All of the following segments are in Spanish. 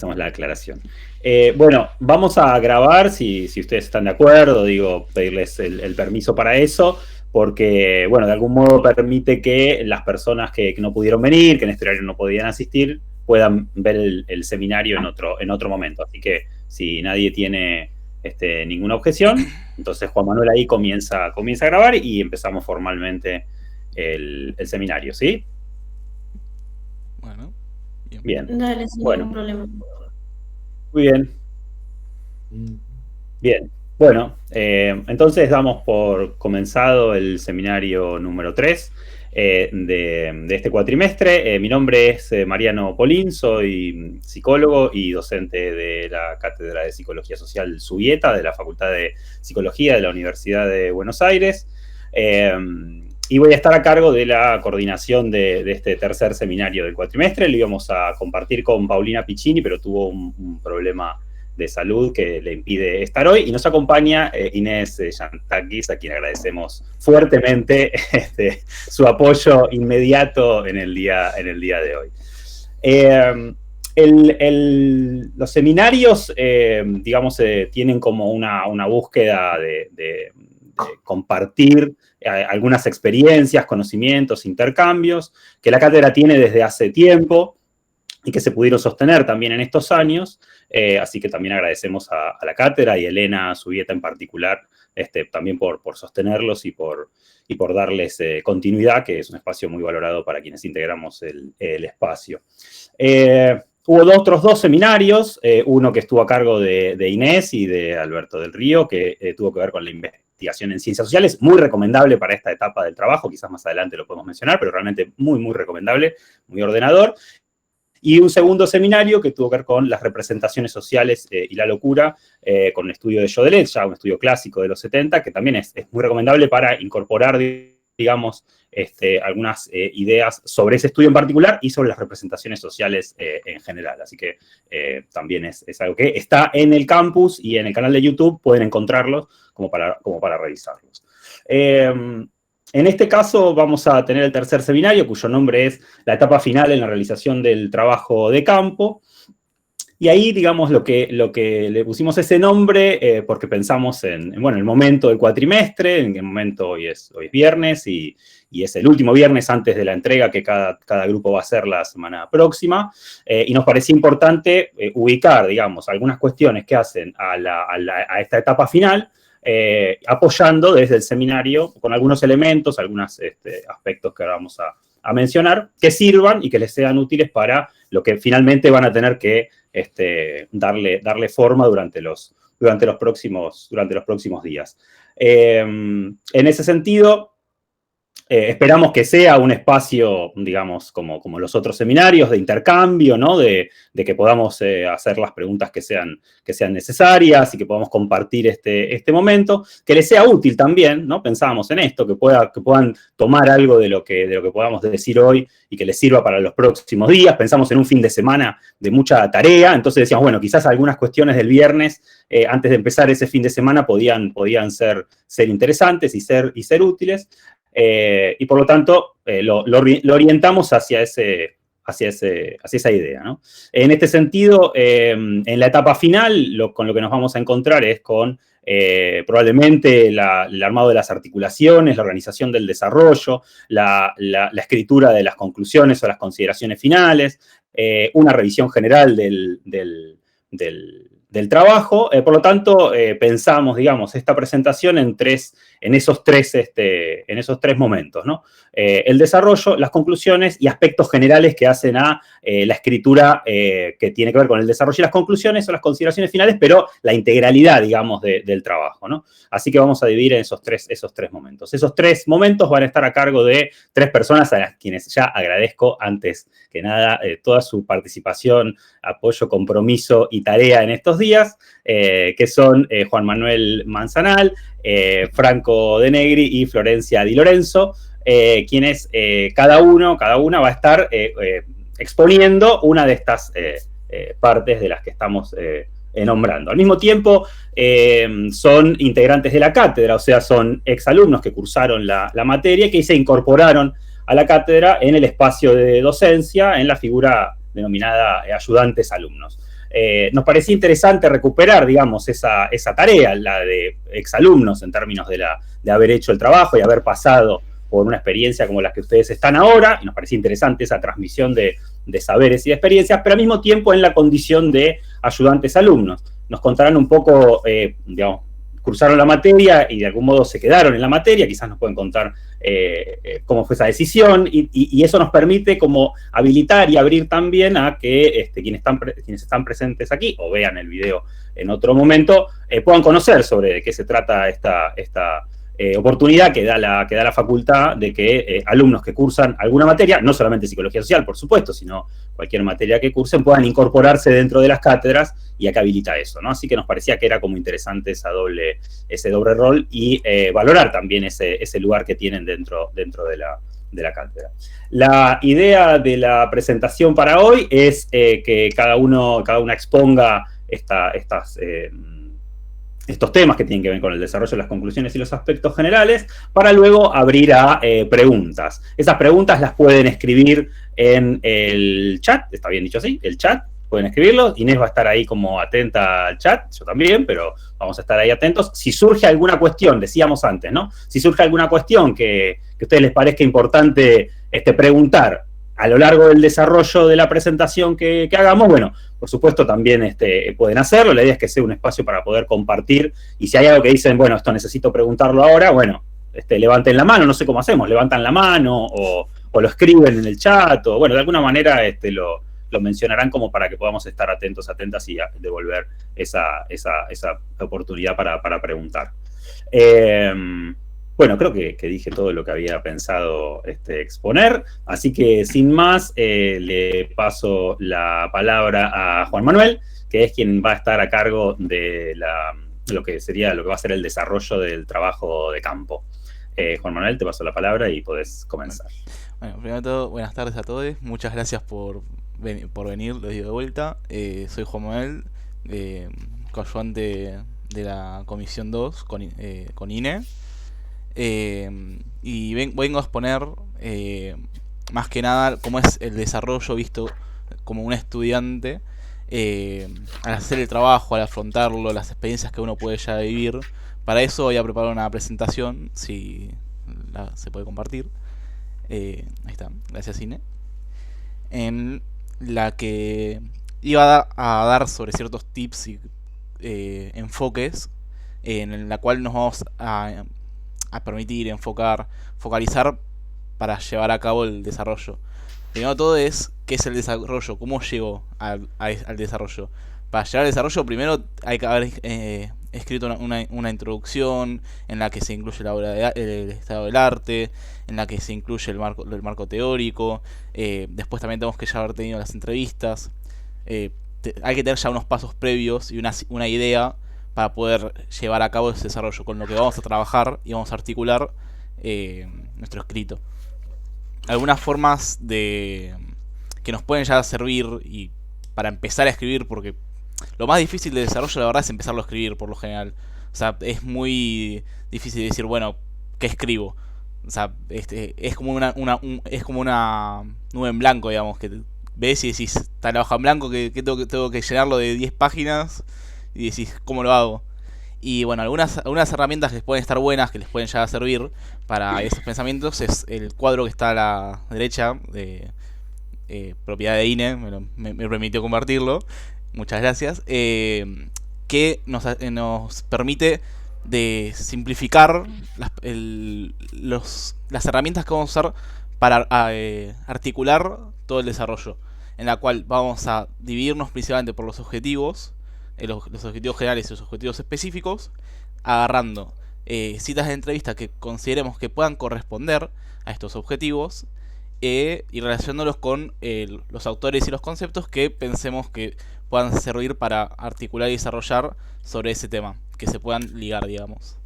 Hacemos la aclaración. Bueno, vamos a grabar, si ustedes están de acuerdo, digo, pedirles el permiso para eso, porque, bueno, de algún modo permite que las personas que no pudieron venir, que en este horario no podían asistir, puedan ver el seminario en otro momento. Así que si nadie tiene ninguna objeción, entonces Juan Manuel ahí comienza a grabar y empezamos formalmente el seminario, ¿sí? Bueno, bien. Dale, sin ningún problema. Muy bien. Bien. Bueno, entonces damos por comenzado el seminario número 3 de este cuatrimestre. Mi nombre es Mariano Polín, soy psicólogo y docente de la Cátedra de Psicología Social Subieta, de la Facultad de Psicología de la Universidad de Buenos Aires. Y voy a estar a cargo de la coordinación de este tercer seminario del cuatrimestre. Lo íbamos a compartir con Paulina Piccini, pero tuvo un problema de salud que le impide estar hoy. Y nos acompaña Inés Yantakis, a quien agradecemos fuertemente su apoyo inmediato en el día de hoy. Los seminarios, digamos, tienen como una búsqueda de compartir algunas experiencias, conocimientos, intercambios, que la cátedra tiene desde hace tiempo y que se pudieron sostener también en estos años. Así que también agradecemos a la cátedra y a Elena Subieta en particular, también por sostenerlos y por darles continuidad, que es un espacio muy valorado para quienes integramos el espacio. Hubo otros dos seminarios, uno que estuvo a cargo de Inés y de Alberto del Río, que tuvo que ver con la investigación en ciencias sociales, muy recomendable para esta etapa del trabajo, quizás más adelante lo podemos mencionar, pero realmente muy, muy recomendable, muy ordenador. Y un segundo seminario que tuvo que ver con las representaciones sociales y la locura, con el estudio de Jodelet, ya un estudio clásico de los 70, que también es muy recomendable para incorporar, digamos, algunas ideas sobre ese estudio en particular y sobre las representaciones sociales en general. Así que también es algo que está en el campus y en el canal de YouTube, pueden encontrarlos como para revisarlos. En este caso vamos a tener el tercer seminario, cuyo nombre es la etapa final en la realización del trabajo de campo. Y ahí, digamos, lo que le pusimos ese nombre, porque pensamos en el momento del cuatrimestre, en qué momento hoy es viernes, y es el último viernes antes de la entrega que cada grupo va a hacer la semana próxima. Y nos parecía importante ubicar, digamos, algunas cuestiones que hacen a esta etapa final, apoyando desde el seminario con algunos elementos, algunos aspectos que ahora vamos a mencionar, que sirvan y que les sean útiles para lo que finalmente van a tener que darle forma durante los próximos días. En ese sentido, esperamos que sea un espacio, digamos, como los otros seminarios, de intercambio, ¿no? De que podamos hacer las preguntas que sean necesarias y que podamos compartir este momento, que les sea útil también, ¿no? Pensábamos en esto, que puedan tomar algo de lo que podamos decir hoy y que les sirva para los próximos días. Pensamos en un fin de semana de mucha tarea, entonces decíamos, bueno, quizás algunas cuestiones del viernes, antes de empezar ese fin de semana, podían ser interesantes y ser útiles. Y por lo tanto lo orientamos hacia esa idea, ¿no? En este sentido, en la etapa final, con lo que nos vamos a encontrar es con probablemente el armado de las articulaciones, la organización del desarrollo, la escritura de las conclusiones o las consideraciones finales, una revisión general del trabajo. Por lo tanto, pensamos, digamos, esta presentación en esos tres momentos, ¿no? El desarrollo, las conclusiones y aspectos generales que hacen a la escritura que tiene que ver con el desarrollo y las conclusiones o las consideraciones finales, pero la integralidad, digamos, del trabajo, ¿no? Así que vamos a dividir en esos tres momentos. Esos tres momentos van a estar a cargo de tres personas a las quienes ya agradezco antes que nada toda su participación, apoyo, compromiso y tarea en estos días, que son Juan Manuel Manzanal, Franco De Negri y Florencia Di Lorenzo, quienes cada una va a estar exponiendo una de estas partes de las que estamos nombrando. Al mismo tiempo, son integrantes de la cátedra, o sea, son exalumnos que cursaron la materia y que se incorporaron a la cátedra en el espacio de docencia, en la figura denominada ayudantes alumnos. nos parecía interesante recuperar, digamos, esa tarea, la de exalumnos en términos de haber hecho el trabajo y haber pasado por una experiencia como la que ustedes están ahora, y nos parecía interesante esa transmisión de saberes y de experiencias, pero al mismo tiempo en la condición de ayudantes alumnos. Nos contarán un poco, digamos, cursaron la materia y de algún modo se quedaron en la materia, quizás nos pueden contar cómo fue esa decisión, y eso nos permite como habilitar y abrir también a que quienes están presentes aquí, o vean el video en otro momento, puedan conocer sobre de qué se trata esta oportunidad que da la facultad de que alumnos que cursan alguna materia, no solamente psicología social, por supuesto, sino cualquier materia que cursen, puedan incorporarse dentro de las cátedras, y acá habilita eso, ¿no? Así que nos parecía que era como interesante ese doble rol y valorar también ese lugar que tienen dentro de la cátedra. La idea de la presentación para hoy es que cada una exponga estos temas que tienen que ver con el desarrollo de las conclusiones y los aspectos generales, para luego abrir a preguntas. Esas preguntas las pueden escribir en el chat, está bien dicho así, el chat, pueden escribirlo. Inés va a estar ahí como atenta al chat, yo también, pero vamos a estar ahí atentos. Si surge alguna cuestión, decíamos antes, ¿no? Si surge alguna cuestión que a ustedes les parezca importante preguntar a lo largo del desarrollo de la presentación que hagamos, bueno, por supuesto también pueden hacerlo. La idea es que sea un espacio para poder compartir, y si hay algo que dicen, bueno, esto necesito preguntarlo ahora, bueno, levanten la mano, no sé cómo hacemos, levantan la mano o lo escriben en el chat, o bueno, de alguna manera lo mencionarán como para que podamos estar atentas y devolver esa oportunidad para preguntar. Bueno, creo que dije todo lo que había pensado exponer, así que sin más, le paso la palabra a Juan Manuel, que es quien va a estar a cargo de lo que va a ser el desarrollo del trabajo de campo. Juan Manuel, te paso la palabra y podés comenzar. Bueno, primero de todo, buenas tardes a todos. Muchas gracias por venir, los digo de vuelta. Soy Juan Manuel, coayudante de la Comisión 2 con INE. Y vengo a exponer más que nada cómo es el desarrollo visto como un estudiante al hacer el trabajo, al afrontarlo, las experiencias que uno puede ya vivir. Para eso voy a preparar una presentación, si se puede compartir. Ahí está, gracias Ine. En la que iba a dar sobre ciertos tips y enfoques en la cual nos vamos a permitir focalizar para llevar a cabo el desarrollo. Primero de todo es qué es el desarrollo, cómo llego al desarrollo. Para llegar al desarrollo primero hay que haber escrito una introducción en la que se incluye la obra el estado del arte, en la que se incluye el marco teórico. Después también tenemos que ya haber tenido las entrevistas. Hay que tener ya unos pasos previos y una idea para poder llevar a cabo ese desarrollo, con lo que vamos a trabajar y vamos a articular nuestro escrito. Algunas formas que nos pueden ya servir y para empezar a escribir, porque lo más difícil de desarrollo, la verdad, es empezarlo a escribir por lo general. O sea, es muy difícil decir, bueno, ¿qué escribo? O sea, es como una nube en blanco, digamos, que ves y decís, está la hoja en blanco, que tengo que llenarlo de 10 páginas, y decís, ¿cómo lo hago? Y bueno, algunas herramientas que pueden estar buenas, que les pueden ya servir para esos pensamientos, es el cuadro que está a la derecha, de propiedad de INE, me permitió compartirlo, muchas gracias, que nos permite de simplificar las herramientas que vamos a usar para articular todo el desarrollo, en la cual vamos a dividirnos principalmente por los objetivos, los objetivos generales y los objetivos específicos, agarrando citas de entrevista que consideremos que puedan corresponder a estos objetivos y relacionándolos con los autores y los conceptos que pensemos que puedan servir para articular y desarrollar sobre ese tema, que se puedan ligar, digamos.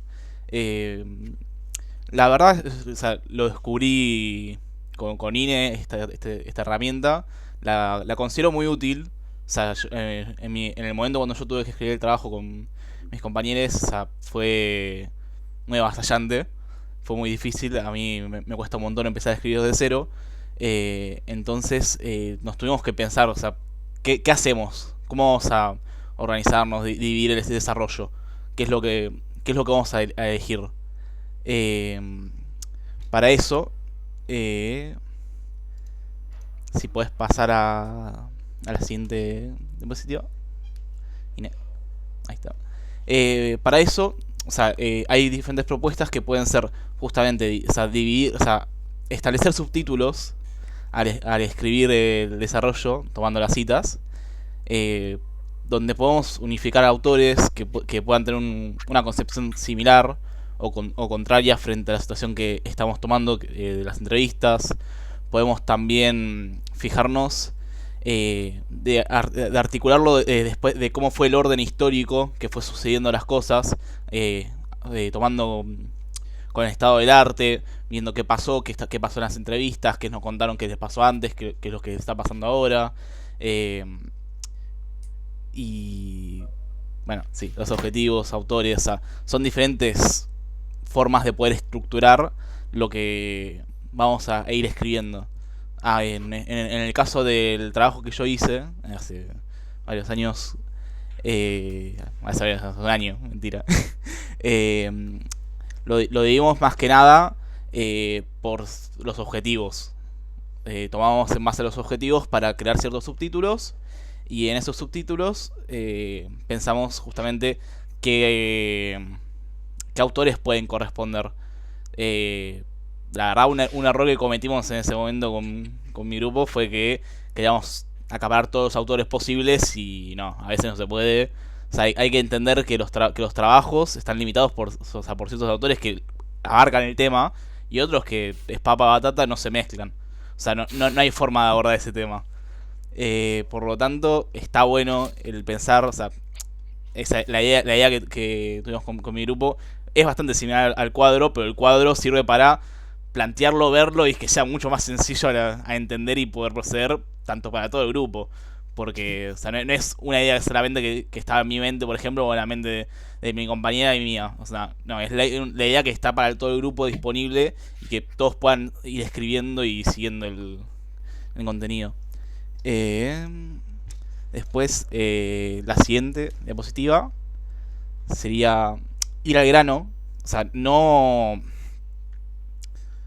La verdad, o sea, lo descubrí con INE, esta herramienta, la considero muy útil. O sea, en el momento cuando yo tuve que escribir el trabajo con mis compañeros, o sea, fue muy avasallante, fue muy difícil, a mí me cuesta un montón empezar a escribir desde cero. Entonces nos tuvimos que pensar, o sea, ¿qué hacemos? cómo vamos a organizarnos, dividir ese desarrollo, qué es lo que vamos a elegir. Eh, para eso, eh, si puedes pasar a la siguiente diapositiva. Ahí está. Para eso, o sea, hay diferentes propuestas que pueden ser justamente, o sea, dividir, o sea, establecer subtítulos al escribir el desarrollo, tomando las citas, eh, donde podemos unificar autores que puedan tener una concepción similar o contraria frente a la situación que estamos tomando de las entrevistas. Podemos también fijarnos de articularlo después de cómo fue el orden histórico que fue sucediendo las cosas, tomando con el estado del arte, viendo qué pasó en las entrevistas, qué nos contaron que les pasó antes, qué es lo que está pasando ahora. Y bueno, sí, los objetivos, autores, o sea, son diferentes formas de poder estructurar lo que vamos a ir escribiendo. En el caso del trabajo que yo hice hace varios años, hace un año, mentira, eh, lo dividimos más que nada por los objetivos. Tomamos en base a los objetivos para crear ciertos subtítulos, y en esos subtítulos pensamos justamente qué autores pueden corresponder. La verdad, un error que cometimos en ese momento con mi grupo fue que queríamos acaparar todos los autores posibles y no, a veces no se puede. O sea, hay que entender que que los trabajos están limitados o sea, por ciertos autores que abarcan el tema, y otros que es papa batata, no se mezclan. O sea, no hay forma de abordar ese tema. Por lo tanto, está bueno el pensar, o sea, la idea que tuvimos con mi grupo es bastante similar al cuadro, pero el cuadro sirve para plantearlo, verlo y que sea mucho más sencillo a entender y poder proceder tanto para todo el grupo. Porque, o sea, no es una idea solamente que estaba en mi mente, por ejemplo, o en la mente de mi compañera y mía. O sea, no, es la idea que está para todo el grupo disponible y que todos puedan ir escribiendo y siguiendo el contenido. Eh, Después, la siguiente diapositiva sería ir al grano. O sea, no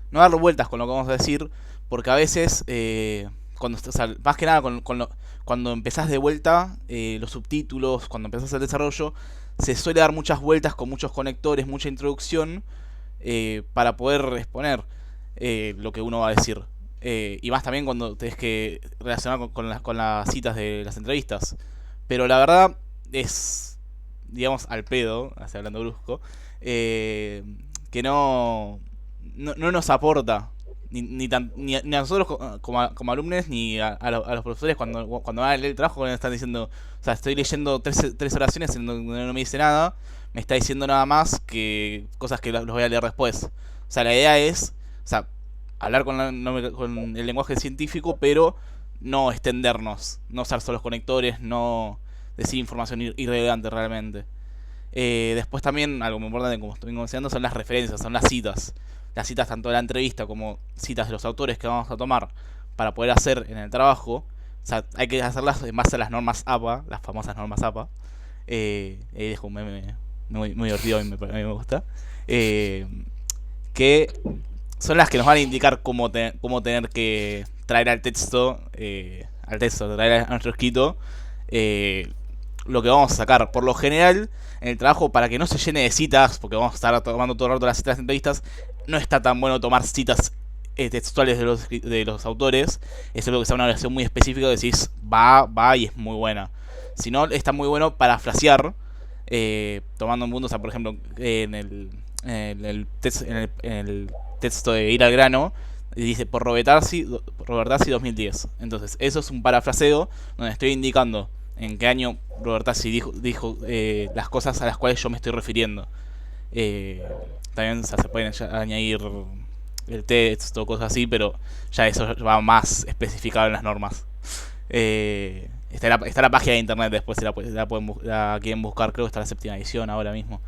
dar vueltas con lo que vamos a decir, porque a veces, o sea, más que nada cuando empezás de vuelta, los subtítulos, cuando empezás el desarrollo, se suele dar muchas vueltas con muchos conectores, mucha introducción, para poder exponer lo que uno va a decir. Y más también cuando tenés que relacionar con las citas de las entrevistas. Pero la verdad es, digamos, al pedo, así hablando brusco, que no nos aporta ni a nosotros como alumnos, ni a los profesores cuando van a leer el trabajo, cuando están diciendo, o sea, estoy leyendo tres oraciones en donde no me dice nada, me está diciendo nada más que cosas que los voy a leer después. O sea, la idea es, o sea, hablar con el lenguaje científico, pero no extendernos, no usar solo los conectores, no decir información irrelevante realmente. Después también, algo muy importante, como estoy mencionando, son las referencias, son las citas. Las citas tanto de la entrevista como citas de los autores que vamos a tomar para poder hacer en el trabajo. O sea, hay que hacerlas en base a las normas APA, las famosas normas APA. Ahí dejo un meme muy divertido, a mí me gusta. Que son las que nos van a indicar cómo tener que traer al texto, traer a nuestro escrito, lo que vamos a sacar. Por lo general, en el trabajo, para que no se llene de citas, porque vamos a estar tomando todo el rato las citas de entrevistas, no está tan bueno tomar citas textuales de los autores. Es algo que sea una versión muy específica, que decís va y es muy buena. Si no, está muy bueno para frasear, tomando en punto, o sea, por ejemplo, en el texto de Ir al grano, dice por Robertazzi 2010. Entonces, eso es un parafraseo donde estoy indicando en qué año Robertazzi dijo las cosas a las cuales yo me estoy refiriendo. También, o sea, se pueden añadir el texto, cosas así, pero ya eso va más especificado en las normas. Está la página de internet, después la quieren buscar, creo que está la 7ª edición ahora mismo.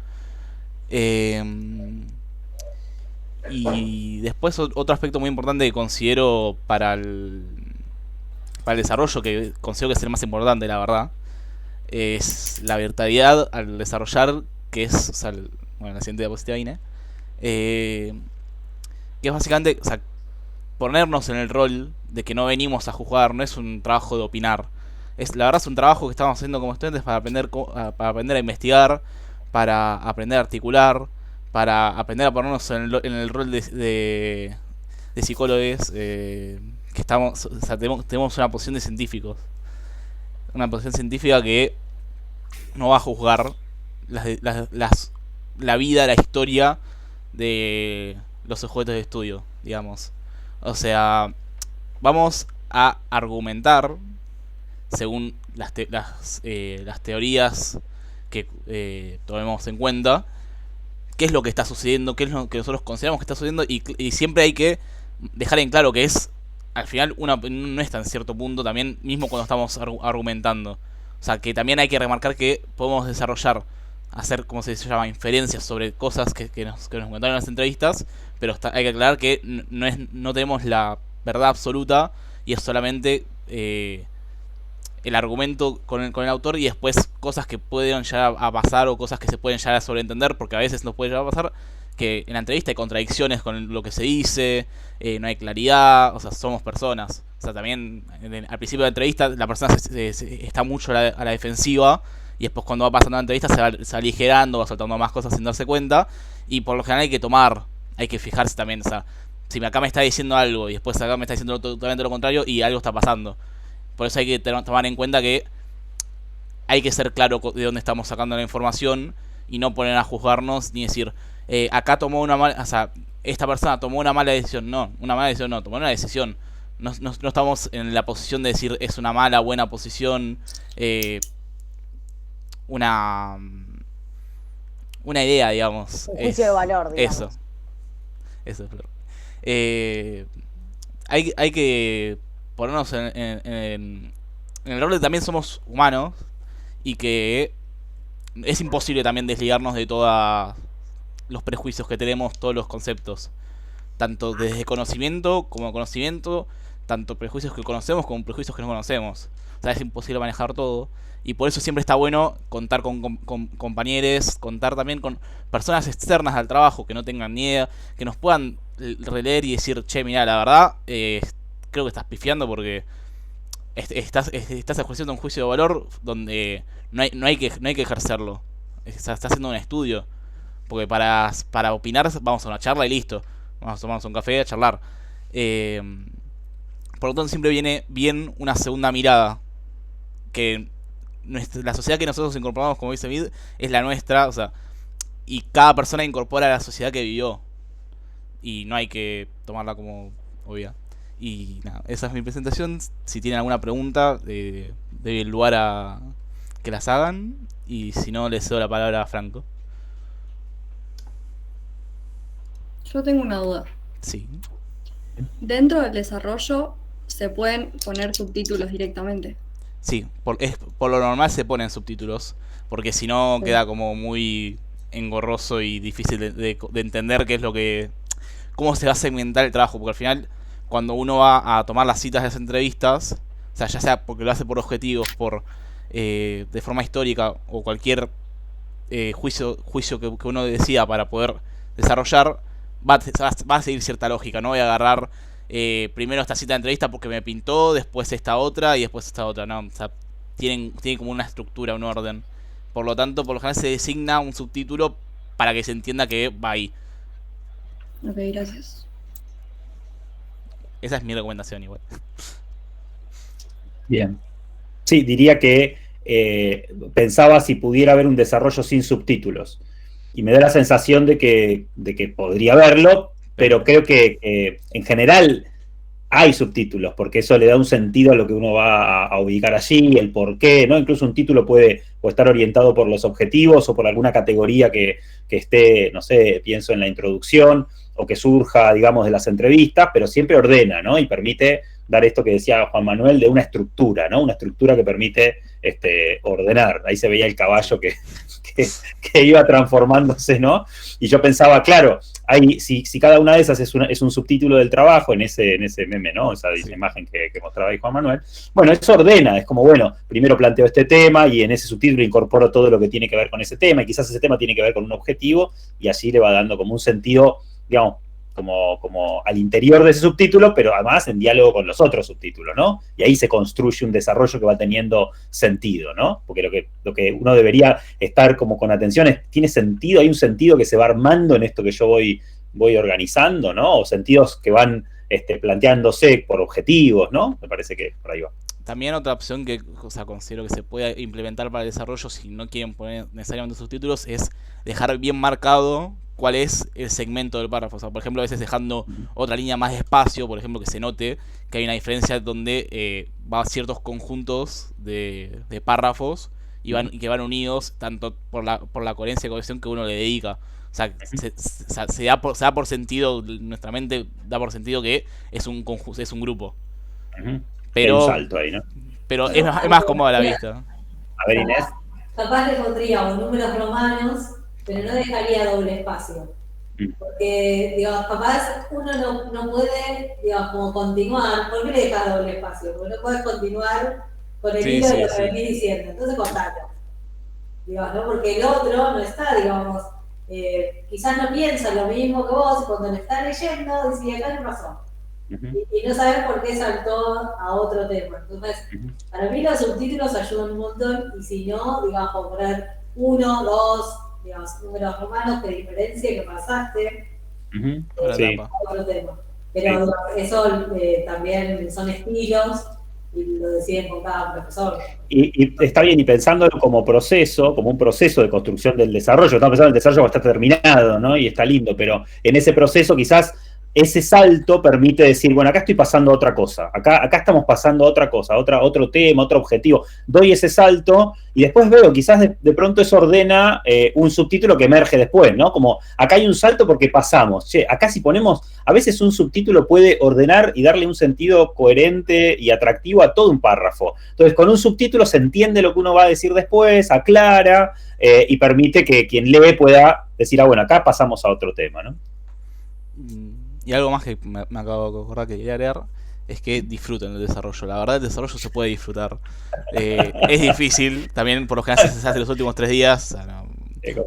Y después otro aspecto muy importante que considero para el desarrollo, que considero que es el más importante, la verdad, es la virtualidad al desarrollar, que es, o sea, bueno, la siguiente diapositiva viene, que es básicamente, o sea, ponernos en el rol de que no venimos a jugar, no es un trabajo de opinar. La verdad es un trabajo que estamos haciendo como estudiantes para aprender a investigar, para aprender a articular, para aprender a ponernos en el rol de psicólogos, que estamos, o sea, tenemos una posición de científicos. Una posición científica que no va a juzgar la vida, la historia de los sujetos de estudio, digamos. O sea, vamos a argumentar según las teorías que tomemos en cuenta qué es lo que está sucediendo, qué es lo que nosotros consideramos que está sucediendo, y siempre hay que dejar en claro que es, al final, una opinión nuestra en cierto punto también, mismo cuando estamos argumentando. O sea, que también hay que remarcar que podemos desarrollar, hacer, como se llama, inferencias sobre cosas que nos comentaron en las entrevistas, pero hay que aclarar que no tenemos la verdad absoluta, y es solamente el argumento con el autor, y después cosas que pueden llegar a pasar o cosas que se pueden llegar a sobreentender, porque a veces nos puede llegar a pasar que en la entrevista hay contradicciones con lo que se dice, no hay claridad, o sea, somos personas. O sea, también al principio de la entrevista la persona está mucho a la defensiva, y después cuando va pasando la entrevista se va aligerando, va soltando más cosas sin darse cuenta, y por lo general hay que fijarse también, o sea, si acá me está diciendo algo y después acá me está diciendo totalmente lo contrario y algo está pasando. Por eso hay que tomar en cuenta que hay que ser claro de dónde estamos sacando la información y no poner a juzgarnos ni decir, acá tomó una mala, o sea, esta persona tomó una mala decisión. No, una mala decisión no, tomó una decisión. No estamos en la posición de decir es una mala, buena posición, una idea, digamos. Un juicio de valor, digamos. Eso es verdad. Hay que ponernos en el rol de también somos humanos, y que es imposible también desligarnos de todos los prejuicios que tenemos, todos los conceptos, tanto desde conocimiento como conocimiento, tanto prejuicios que conocemos como prejuicios que no conocemos. O sea, es imposible manejar todo, y por eso siempre está bueno contar con compañeros, contar también con personas externas al trabajo que no tengan ni idea, que nos puedan releer y decir, che, mira, la verdad, creo que estás pifiando porque estás ejerciendo un juicio de valor donde no hay que ejercerlo. Estás haciendo un estudio. Porque para opinar vamos a una charla y listo. Vamos a tomarnos un café a charlar. Por lo tanto, siempre viene bien una segunda mirada. Que la sociedad que nosotros incorporamos, como dice Mid, es la nuestra. O sea, y cada persona incorpora a la sociedad que vivió. Y no hay que tomarla como obvia. Y nada, esa es mi presentación. Si tienen alguna pregunta, doy el lugar a que las hagan. Y si no, les cedo la palabra a Franco. Yo tengo una duda. Sí. Dentro del desarrollo se pueden poner subtítulos directamente. Sí, por lo normal se ponen subtítulos, porque si no Sí. queda como muy engorroso y difícil de entender qué es lo que... cómo se va a segmentar el trabajo, porque al final, cuando uno va a tomar las citas de las entrevistas, o sea, ya sea porque lo hace por objetivos, de forma histórica, o cualquier juicio que uno decida para poder desarrollar, va a seguir cierta lógica. No voy a agarrar primero esta cita de entrevista porque me pintó, después esta otra y después esta otra. No, o sea, tiene como una estructura, un orden. Por lo tanto, por lo general se designa un subtítulo para que se entienda que va ahí. Ok, gracias. Esa es mi recomendación igual. Bien. Sí, diría que pensaba si pudiera haber un desarrollo sin subtítulos. Y me da la sensación de que podría haberlo, pero creo que en general hay subtítulos, porque eso le da un sentido a lo que uno va a ubicar allí, el por qué, ¿no? Incluso un título puede estar orientado por los objetivos o por alguna categoría que esté, no sé, pienso en la introducción, o que surja, digamos, de las entrevistas, pero siempre ordena, ¿no? Y permite dar esto que decía Juan Manuel, de una estructura, ¿no? Una estructura que permite ordenar. Ahí se veía el caballo que iba transformándose, ¿no? Y yo pensaba, claro, si cada una de esas es un subtítulo del trabajo en ese meme, ¿no? Esa imagen que mostraba ahí Juan Manuel. Bueno, eso ordena, es como, bueno, primero planteo este tema y en ese subtítulo incorporo todo lo que tiene que ver con ese tema y quizás ese tema tiene que ver con un objetivo y así le va dando como un sentido, digamos, como al interior de ese subtítulo, pero además en diálogo con los otros subtítulos, ¿no? Y ahí se construye un desarrollo que va teniendo sentido, ¿no? Porque lo que uno debería estar como con atención es, ¿tiene sentido? ¿Hay un sentido que se va armando en esto que yo voy organizando, ¿no? O sentidos que van planteándose por objetivos, ¿no? Me parece que por ahí va. También otra opción que, o sea, considero que se puede implementar para el desarrollo si no quieren poner necesariamente subtítulos es dejar bien marcado cuál es el segmento del párrafo. O sea, por ejemplo, a veces dejando otra línea más despacio, por ejemplo, que se note que hay una diferencia donde va a ciertos conjuntos de párrafos y que van unidos tanto por la coherencia y cohesión que uno le dedica. O sea, se da por sentido, nuestra mente da por sentido que es un grupo. Pero, hay un salto ahí, ¿no? Pero es más cómoda la vista. A ver, Inés. Capaz le pondríamos números romanos, pero no dejaría doble espacio. Porque, digamos, capaz uno no puede, digamos, como continuar. ¿Por qué le dejas doble espacio? Porque no puedes continuar con el hilo de lo que venís diciendo. Entonces, cortalo. Digamos, ¿no? Porque el otro no está, digamos, quizás no piensa lo mismo que vos, y cuando lo está leyendo, dice, acá qué pasó. Y no saber por qué saltó a otro tema. Entonces, para mí los subtítulos ayudan un montón, y si no, digamos, poner 1, 2, digamos, números romanos que diferencia que pasaste otro tema. Pero eso también son estilos y lo deciden con cada profesor. Y está bien, y pensándolo como un proceso de construcción del desarrollo, estamos pensando en el desarrollo está terminado, ¿no? Y está lindo, pero en ese proceso quizás ese salto permite decir, bueno, acá estoy pasando a otra cosa, acá estamos pasando a otra cosa, otro tema, otro objetivo. Doy ese salto y después veo, quizás de pronto eso ordena un subtítulo que emerge después, ¿no? Como, acá hay un salto porque pasamos. Che, acá si ponemos, a veces un subtítulo puede ordenar y darle un sentido coherente y atractivo a todo un párrafo. Entonces, con un subtítulo se entiende lo que uno va a decir después, aclara y permite que quien lee pueda decir, bueno, acá pasamos a otro tema, ¿no? Y algo más que me acabo de acordar que quería agregar es que disfruten el desarrollo. La verdad, el desarrollo se puede disfrutar. Es difícil, también por lo general se hace los últimos 3 días.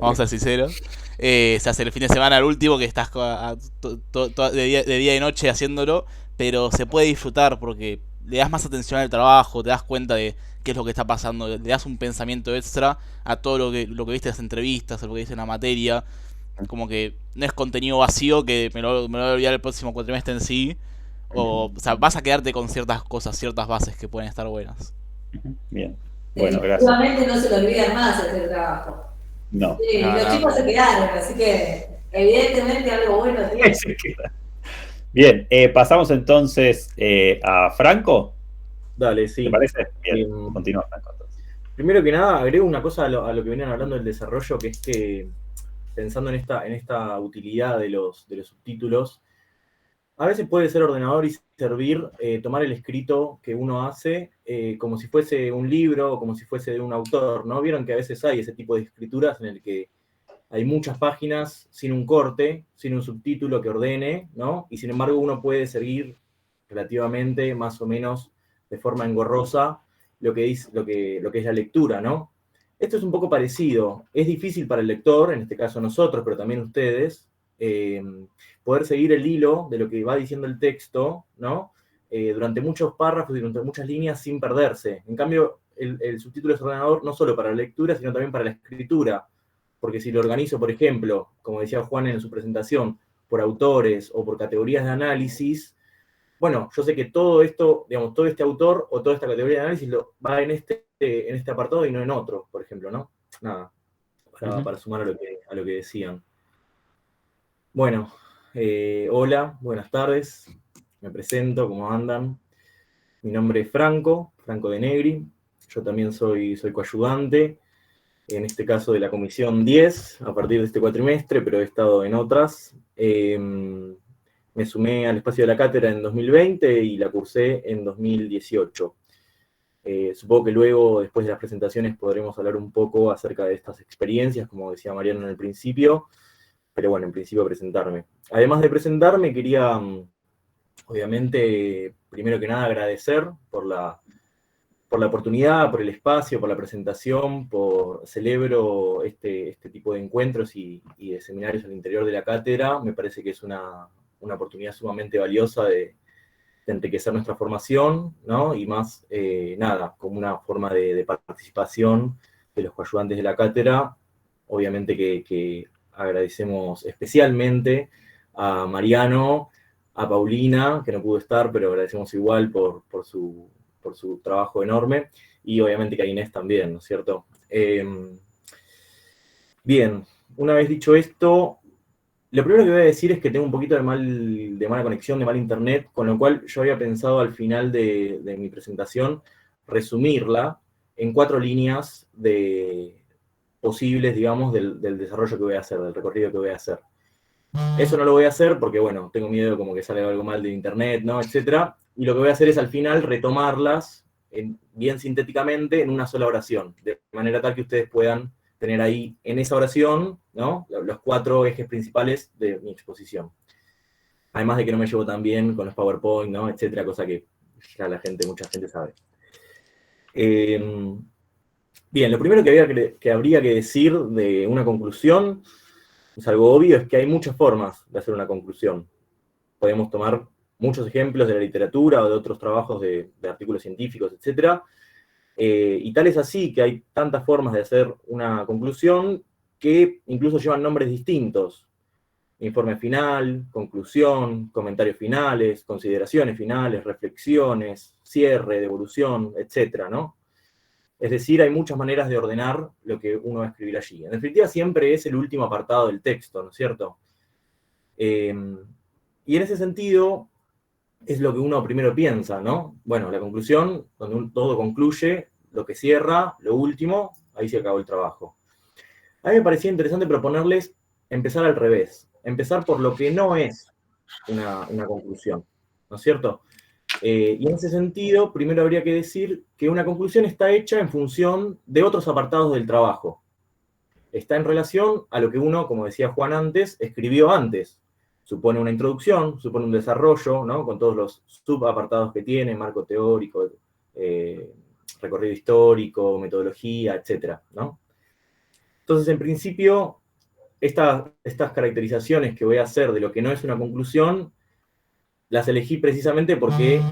Vamos a ser sinceros. Se hace el fin de semana el último, que estás de día y noche haciéndolo, pero se puede disfrutar porque le das más atención al trabajo, te das cuenta de qué es lo que está pasando, le das un pensamiento extra a todo lo que viste en las entrevistas, a lo que viste en la materia. Como que no es contenido vacío que me lo voy a olvidar el próximo cuatrimestre en sí. O sea, vas a quedarte con ciertas cosas, ciertas bases que pueden estar buenas. Bien. Bueno, gracias. Seguramente no se lo olvidan más hacer el trabajo. No. Sí, los chicos se quedaron, así que evidentemente algo bueno tiene. Bien, pasamos entonces a Franco. Dale, sí. ¿Te parece? Bien, continúa Franco. Entonces. Primero que nada, agrego una cosa a lo que venían hablando del desarrollo, que es que pensando en esta utilidad de los subtítulos, a veces puede ser ordenador y servir tomar el escrito que uno hace como si fuese un libro o como si fuese de un autor, ¿no? Vieron que a veces hay ese tipo de escrituras en el que hay muchas páginas sin un corte, sin un subtítulo que ordene, ¿no? Y sin embargo uno puede seguir relativamente, más o menos, de forma engorrosa, lo que es la lectura, ¿no? Esto es un poco parecido. Es difícil para el lector, en este caso nosotros, pero también ustedes, poder seguir el hilo de lo que va diciendo el texto, ¿no? Durante muchos párrafos y durante muchas líneas sin perderse. En cambio, el subtítulo es ordenador no solo para la lectura, sino también para la escritura. Porque si lo organizo, por ejemplo, como decía Juan en su presentación, por autores o por categorías de análisis, bueno, yo sé que todo esto, digamos, todo este autor o toda esta categoría de análisis va en este apartado y no en otro, por ejemplo, ¿no? Nada, para sumar a lo que decían. Bueno, hola, buenas tardes, me presento, ¿cómo andan? Mi nombre es Franco de Negri, yo también soy coayudante, en este caso de la comisión 10, a partir de este cuatrimestre, pero he estado en otras. Me sumé al espacio de la cátedra en 2020 y la cursé en 2018. Supongo que luego, después de las presentaciones, podremos hablar un poco acerca de estas experiencias, como decía Mariano en el principio, pero bueno, en principio presentarme. Además de presentarme, quería, obviamente, primero que nada agradecer por la oportunidad, por el espacio, por la presentación, celebro este tipo de encuentros y de seminarios al interior de la cátedra. Me parece que es una oportunidad sumamente valiosa de enriquecer nuestra formación, ¿no? Y más, nada, como una forma de participación de los coayudantes de la cátedra. Obviamente que agradecemos especialmente a Mariano, a Paulina, que no pudo estar, pero agradecemos igual por su trabajo enorme, y obviamente que a Inés también, ¿no es cierto? Bien, una vez dicho esto, lo primero que voy a decir es que tengo un poquito de mala conexión, de mal internet, con lo cual yo había pensado al final de mi presentación resumirla en 4 líneas posibles, digamos, del desarrollo que voy a hacer, del recorrido que voy a hacer. Eso no lo voy a hacer porque, bueno, tengo miedo como que salga algo mal de internet, ¿no? Etcétera. Y lo que voy a hacer es al final retomarlas bien sintéticamente en una sola oración, de manera tal que ustedes puedan tener ahí en esa oración, ¿no? Los 4 ejes principales de mi exposición. Además de que no me llevo tan bien con los PowerPoint, ¿no? Etcétera, cosa que ya mucha gente sabe. Bien, lo primero que habría que decir de una conclusión, es algo obvio, es que hay muchas formas de hacer una conclusión. Podemos tomar muchos ejemplos de la literatura o de otros trabajos de artículos científicos, etc. Y tal es así que hay tantas formas de hacer una conclusión que incluso llevan nombres distintos. Informe final, conclusión, comentarios finales, consideraciones finales, reflexiones, cierre, devolución, etc., ¿no? Es decir, hay muchas maneras de ordenar lo que uno va a escribir allí. En definitiva, siempre es el último apartado del texto, ¿no es cierto? Y en ese sentido, es lo que uno primero piensa, ¿no? Bueno, la conclusión, donde todo concluye, lo que cierra, lo último, ahí se acabó el trabajo. A mí me parecía interesante proponerles empezar al revés, empezar por lo que no es una conclusión, ¿no es cierto? Y en ese sentido, primero habría que decir que una conclusión está hecha en función de otros apartados del trabajo. Está en relación a lo que uno, como decía Juan antes, escribió antes. Supone una introducción, supone un desarrollo, ¿no? Con todos los subapartados que tiene, marco teórico, recorrido histórico, metodología, etcétera, ¿no? Entonces, en principio, estas caracterizaciones que voy a hacer de lo que no es una conclusión, las elegí precisamente porque,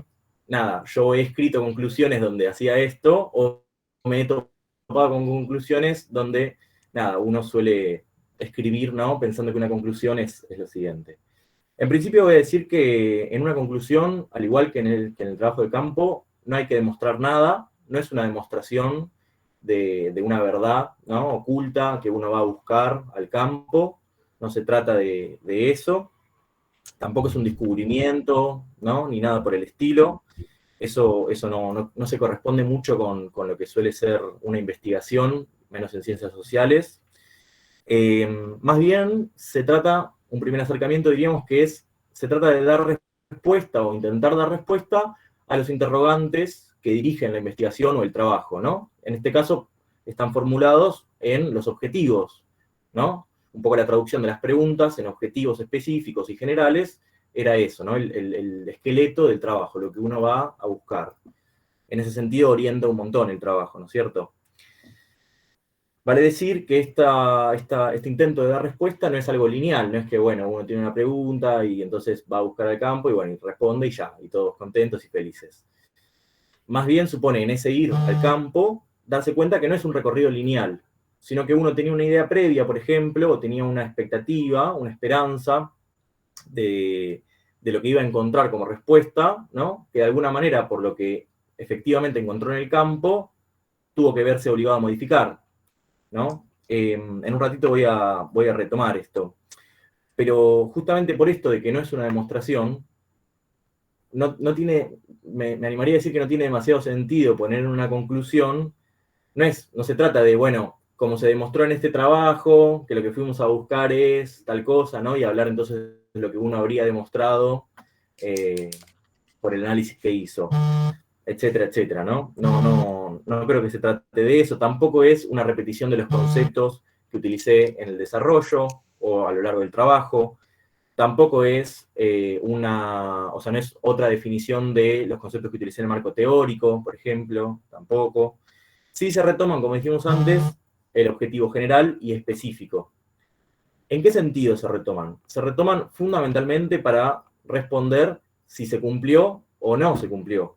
nada, yo he escrito conclusiones donde hacía esto, o me he topado con conclusiones donde, nada, uno suele escribir, ¿no? Pensando que una conclusión es lo siguiente. En principio voy a decir que en una conclusión, al igual que en el trabajo de campo, no hay que demostrar nada, no es una demostración de una verdad, ¿no? Oculta que uno va a buscar al campo, no se trata de eso. Tampoco es un descubrimiento, ¿no? Ni nada por el estilo. Eso no se corresponde mucho con lo que suele ser una investigación, menos en ciencias sociales. Más bien, un primer acercamiento diríamos que se trata de dar respuesta o intentar dar respuesta a los interrogantes que dirigen la investigación o el trabajo, ¿no? En este caso, están formulados en los objetivos, ¿no? Un poco la traducción de las preguntas en objetivos específicos y generales era eso, ¿no? El esqueleto del trabajo, lo que uno va a buscar. En ese sentido orienta un montón el trabajo, ¿no es cierto? Vale decir que este intento de dar respuesta no es algo lineal, no es que, bueno, uno tiene una pregunta y entonces va a buscar al campo y, bueno, y responde y ya, y todos contentos y felices. Más bien supone en ese ir al campo darse cuenta que no es un recorrido lineal, sino que uno tenía una idea previa, por ejemplo, o tenía una expectativa, una esperanza de lo que iba a encontrar como respuesta, ¿no? Que de alguna manera, por lo que efectivamente encontró en el campo, tuvo que verse obligado a modificar, ¿no? En un ratito voy a retomar esto. Pero justamente por esto de que no es una demostración, me animaría a decir que no tiene demasiado sentido poner en una conclusión. No se trata de, bueno, como se demostró en este trabajo, que lo que fuimos a buscar es tal cosa, ¿no? Y hablar entonces de lo que uno habría demostrado por el análisis que hizo, etcétera, etcétera, ¿no? No creo que se trate de eso, tampoco es una repetición de los conceptos que utilicé en el desarrollo o a lo largo del trabajo, tampoco es no es otra definición de los conceptos que utilicé en el marco teórico, por ejemplo, tampoco. Sí se retoman, como dijimos antes, el objetivo general y específico. ¿En qué sentido se retoman? Se retoman fundamentalmente para responder si se cumplió o no se cumplió.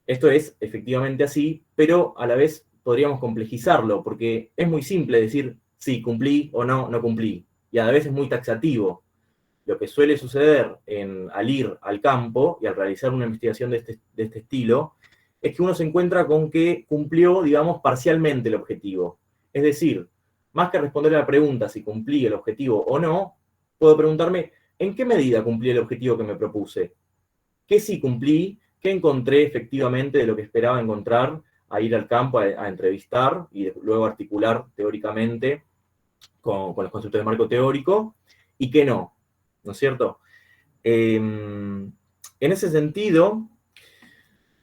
Esto es efectivamente así, pero a la vez podríamos complejizarlo, porque es muy simple decir sí, cumplí o no, no cumplí, y a la vez es muy taxativo. Lo que suele suceder al ir al campo y al realizar una investigación de este estilo, es que uno se encuentra con que cumplió, digamos, parcialmente el objetivo. Es decir, más que responder a la pregunta si cumplí el objetivo o no, puedo preguntarme, ¿en qué medida cumplí el objetivo que me propuse? ¿Qué sí cumplí? ¿Qué encontré efectivamente de lo que esperaba encontrar a ir al campo a entrevistar y luego articular teóricamente con los conceptos de marco teórico? ¿Y qué no? ¿No es cierto? En ese sentido,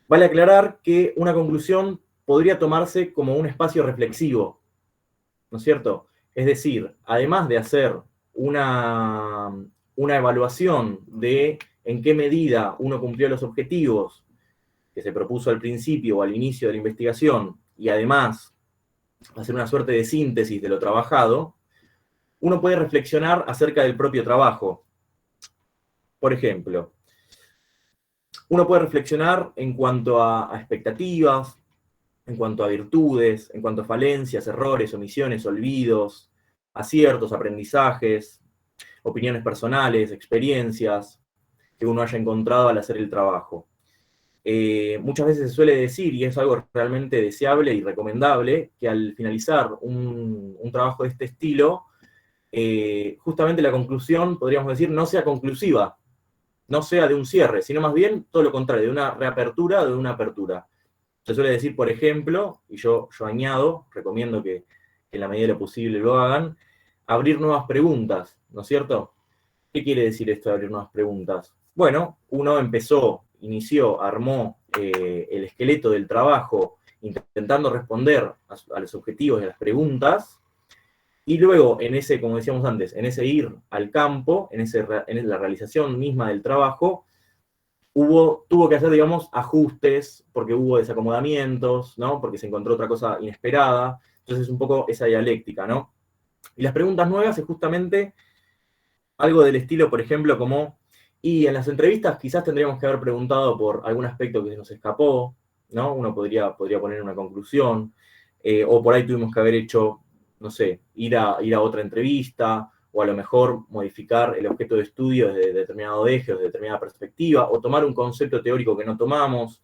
vale aclarar que una conclusión podría tomarse como un espacio reflexivo, ¿no es cierto? Es decir, además de hacer una evaluación de en qué medida uno cumplió los objetivos que se propuso al principio o al inicio de la investigación, y además hacer una suerte de síntesis de lo trabajado, uno puede reflexionar acerca del propio trabajo. Por ejemplo, uno puede reflexionar en cuanto a expectativas, en cuanto a virtudes, en cuanto a falencias, errores, omisiones, olvidos, aciertos, aprendizajes, opiniones personales, experiencias que uno haya encontrado al hacer el trabajo. Muchas veces se suele decir, y es algo realmente deseable y recomendable, que al finalizar un trabajo de este estilo, justamente la conclusión, podríamos decir, no sea conclusiva, no sea de un cierre, sino más bien todo lo contrario, de una reapertura o de una apertura. Se suele decir, por ejemplo, y yo añado, recomiendo que en la medida de lo posible lo hagan, abrir nuevas preguntas, ¿no es cierto? ¿Qué quiere decir esto de abrir nuevas preguntas? Bueno, uno inició, armó el esqueleto del trabajo intentando responder a los objetivos de las preguntas, y luego en ese, como decíamos antes, en ese ir al campo, en la realización misma del trabajo, tuvo que hacer, digamos, ajustes, porque hubo desacomodamientos, ¿no? Porque se encontró otra cosa inesperada. Entonces es un poco esa dialéctica, ¿no? Y las preguntas nuevas es justamente algo del estilo, por ejemplo, como, y en las entrevistas quizás tendríamos que haber preguntado por algún aspecto que se nos escapó, ¿no? Uno podría poner una conclusión, o por ahí tuvimos que haber hecho, no sé, ir a otra entrevista, o a lo mejor modificar el objeto de estudio desde determinado eje o desde determinada perspectiva, o tomar un concepto teórico que no tomamos.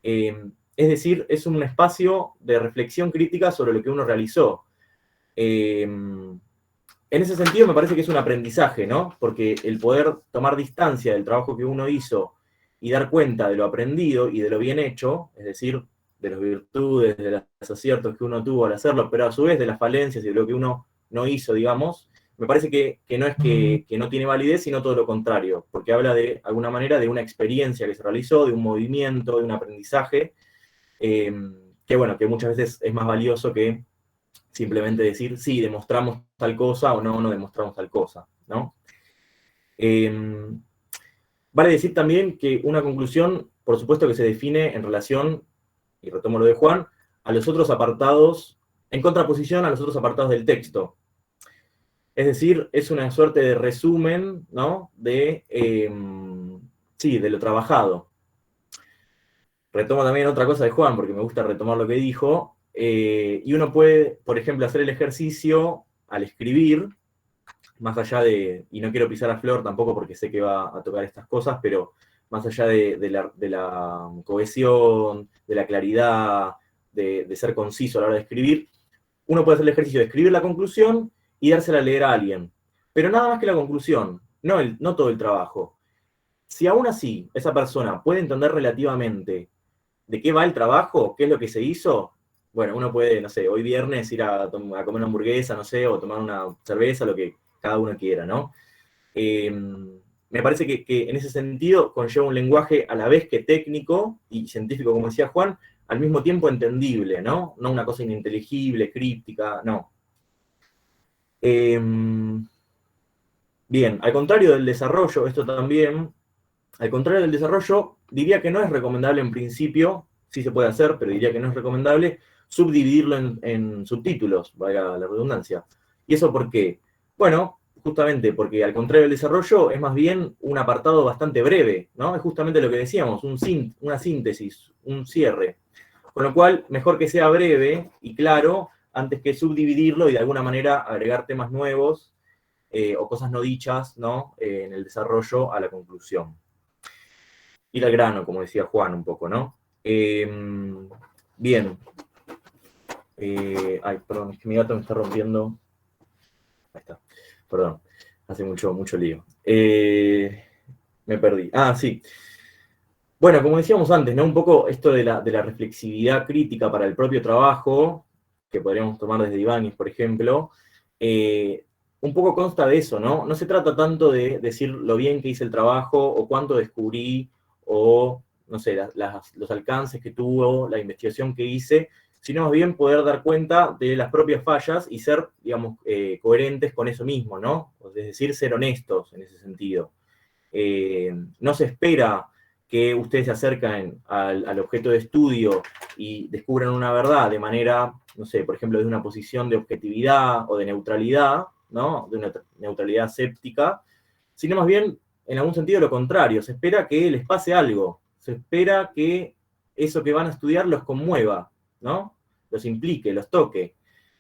Es decir, es un espacio de reflexión crítica sobre lo que uno realizó. En ese sentido me parece que es un aprendizaje, ¿no? Porque el poder tomar distancia del trabajo que uno hizo y dar cuenta de lo aprendido y de lo bien hecho, es decir, de las virtudes, de los aciertos que uno tuvo al hacerlo, pero a su vez de las falencias y de lo que uno no hizo, digamos, me parece que no es que no tiene validez, sino todo lo contrario, porque habla de alguna manera de una experiencia que se realizó, de un movimiento, de un aprendizaje, que bueno, que muchas veces es más valioso que simplemente decir, sí, demostramos tal cosa o no demostramos tal cosa, ¿no? Vale decir también que una conclusión, por supuesto que se define en relación, y retomo lo de Juan, a los otros apartados, en contraposición a los otros apartados del texto. Es decir, es una suerte de resumen, ¿no? De lo trabajado. Retomo también otra cosa de Juan, porque me gusta retomar lo que dijo, y uno puede, por ejemplo, hacer el ejercicio al escribir, más allá de, y no quiero pisar a Flor tampoco porque sé que va a tocar estas cosas, pero más allá de la cohesión, de la claridad, de ser conciso a la hora de escribir, uno puede hacer el ejercicio de escribir la conclusión y dársela a leer a alguien. Pero nada más que la conclusión, no todo el trabajo. Si aún así esa persona puede entender relativamente de qué va el trabajo, qué es lo que se hizo, bueno, uno puede, no sé, hoy viernes ir a comer una hamburguesa, no sé, o tomar una cerveza, lo que cada uno quiera, ¿no? Me parece que en ese sentido conlleva un lenguaje a la vez que técnico y científico, como decía Juan, al mismo tiempo entendible, ¿no? No una cosa ininteligible, críptica, no. Bien, al contrario del desarrollo, esto también, al contrario del desarrollo, diría que no es recomendable en principio, sí se puede hacer, pero diría que no es recomendable subdividirlo en subtítulos, valga la redundancia. ¿Y eso por qué? Bueno, justamente porque al contrario del desarrollo es más bien un apartado bastante breve, ¿no? Es justamente lo que decíamos, una síntesis, un cierre. Con lo cual, mejor que sea breve y claro, antes que subdividirlo y de alguna manera agregar temas nuevos o cosas no dichas, ¿no? En el desarrollo a la conclusión. Ir al grano, como decía Juan un poco, ¿no? Bien. Ay, perdón, es que mi gato me está rompiendo. Ahí está. Perdón, hace mucho lío. Me perdí. Ah, sí. Bueno, como decíamos antes, ¿no? Un poco esto de la reflexividad crítica para el propio trabajo, que podríamos tomar desde Ibáñez, por ejemplo, un poco consta de eso, ¿no? No se trata tanto de decir lo bien que hice el trabajo, o cuánto descubrí, o, no sé, los alcances que tuvo, la investigación que hice, sino más bien poder dar cuenta de las propias fallas y ser, digamos, coherentes con eso mismo, ¿no? Es decir, ser honestos en ese sentido. No se espera que ustedes se acercan al objeto de estudio y descubran una verdad de manera, no sé, por ejemplo, de una posición de objetividad o de neutralidad, ¿no? De una neutralidad escéptica, sino más bien, en algún sentido, lo contrario. Se espera que les pase algo. Se espera que eso que van a estudiar los conmueva, ¿no? Los implique, los toque.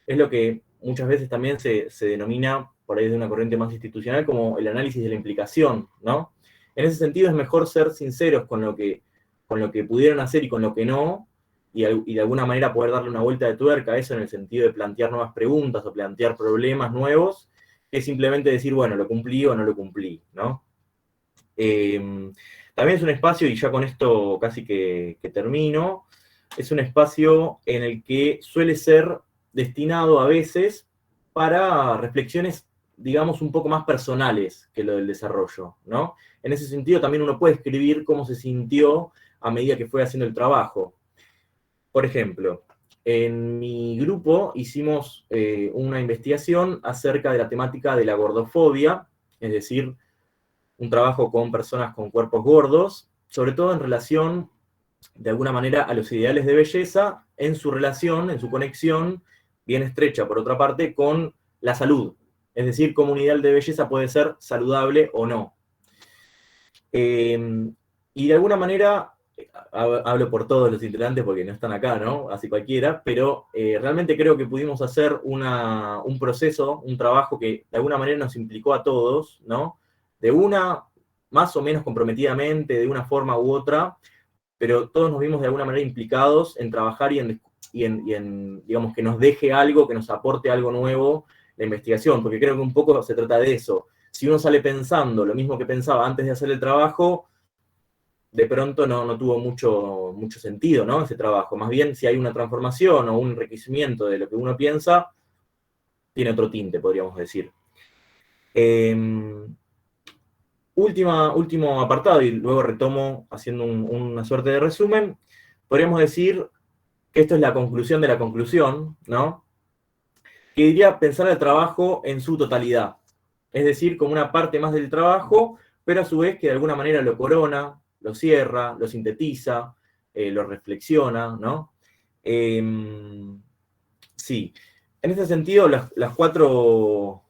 Es lo que muchas veces también se denomina, por ahí de una corriente más institucional, como el análisis de la implicación, ¿no? En ese sentido es mejor ser sinceros con lo que pudieron hacer y con lo que no, y de alguna manera poder darle una vuelta de tuerca a eso en el sentido de plantear nuevas preguntas o plantear problemas nuevos, que simplemente decir, bueno, lo cumplí o no lo cumplí, ¿no? También es un espacio, y ya con esto casi que termino, es un espacio en el que suele ser destinado a veces para reflexiones, digamos, un poco más personales que lo del desarrollo, ¿no? En ese sentido también uno puede escribir cómo se sintió a medida que fue haciendo el trabajo. Por ejemplo, en mi grupo hicimos una investigación acerca de la temática de la gordofobia, es decir, un trabajo con personas con cuerpos gordos, sobre todo en relación, de alguna manera, a los ideales de belleza, en su relación, en su conexión, bien estrecha, por otra parte, con la salud. Es decir, cómo un ideal de belleza puede ser saludable o no. Y de alguna manera, hablo por todos los integrantes porque no están acá, ¿no? Así cualquiera, pero realmente creo que pudimos hacer un proceso, un trabajo que de alguna manera nos implicó a todos, ¿no? De una, más o menos comprometidamente, de una forma u otra, pero todos nos vimos de alguna manera implicados en trabajar y en digamos, que nos deje algo, que nos aporte algo nuevo la investigación, porque creo que un poco se trata de eso. Si uno sale pensando lo mismo que pensaba antes de hacer el trabajo, de pronto no tuvo mucho sentido, ¿no? Ese trabajo. Más bien, si hay una transformación o un enriquecimiento de lo que uno piensa, tiene otro tinte, podríamos decir. Último apartado, y luego retomo haciendo una suerte de resumen. Podríamos decir que esto es la conclusión de la conclusión, ¿no? Que diría pensar el trabajo en su totalidad. Es decir, como una parte más del trabajo, pero a su vez que de alguna manera lo corona, lo cierra, lo sintetiza, lo reflexiona, ¿no? Sí. En este sentido, las cuatro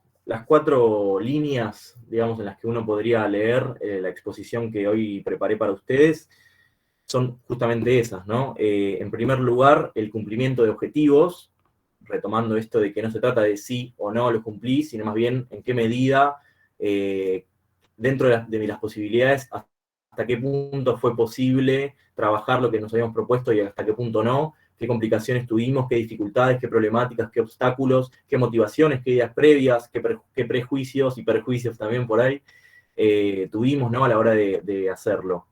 líneas, digamos, en las que uno podría leer la exposición que hoy preparé para ustedes, son justamente esas, ¿no? En primer lugar, el cumplimiento de objetivos, retomando esto de que no se trata de sí o no lo cumplí, sino más bien en qué medida, dentro de las posibilidades, hasta qué punto fue posible trabajar lo que nos habíamos propuesto y hasta qué punto no, qué complicaciones tuvimos, qué dificultades, qué problemáticas, qué obstáculos, qué motivaciones, qué ideas previas, qué prejuicios y perjuicios también por ahí tuvimos, ¿no? A la hora de hacerlo.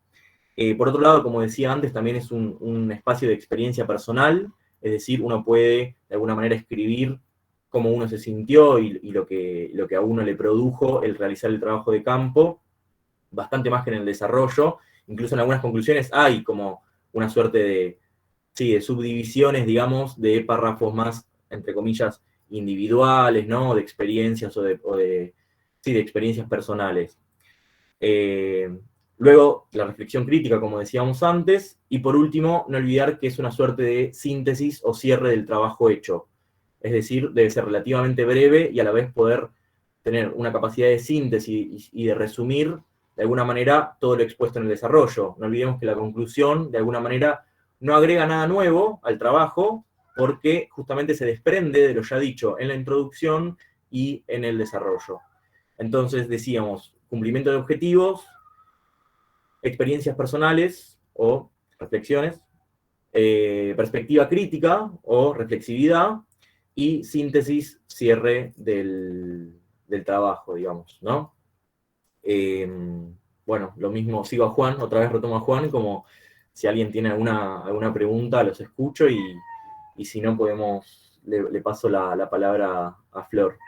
Por otro lado, como decía antes, también es un espacio de experiencia personal, Es decir, uno puede de alguna manera escribir cómo uno se sintió y lo que a uno le produjo el realizar el trabajo de campo, bastante más que en el desarrollo. Incluso en algunas conclusiones hay como una suerte de subdivisiones, digamos, de párrafos más, entre comillas, individuales, ¿no? De experiencias o de experiencias personales. Luego, la reflexión crítica, como decíamos antes, y por último, no olvidar que es una suerte de síntesis o cierre del trabajo hecho. Es decir, debe ser relativamente breve y a la vez poder tener una capacidad de síntesis y de resumir, de alguna manera, todo lo expuesto en el desarrollo. No olvidemos que la conclusión, de alguna manera, no agrega nada nuevo al trabajo, porque justamente se desprende de lo ya dicho en la introducción y en el desarrollo. Entonces, decíamos, cumplimiento de objetivos, experiencias personales o reflexiones, perspectiva crítica o reflexividad, y síntesis, cierre del trabajo, digamos, ¿no? Bueno, lo mismo, sigo a Juan, otra vez retomo a Juan, como si alguien tiene alguna pregunta, los escucho, y si no podemos, le paso la palabra a Flor.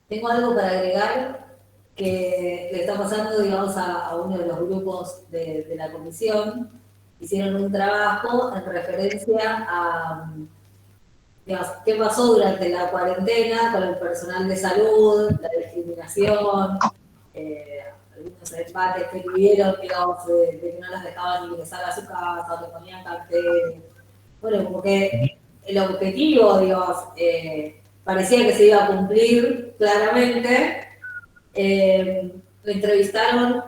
Tengo algo para agregar que le está pasando, digamos, a uno de los grupos de la comisión. Hicieron un trabajo en referencia a, digamos, qué pasó durante la cuarentena con el personal de salud, la discriminación, algunos debates que tuvieron, digamos, de que no las dejaban ingresar a su casa, que ponían carteles. Bueno, como que el objetivo, digamos, parecía que se iba a cumplir claramente. Lo entrevistaron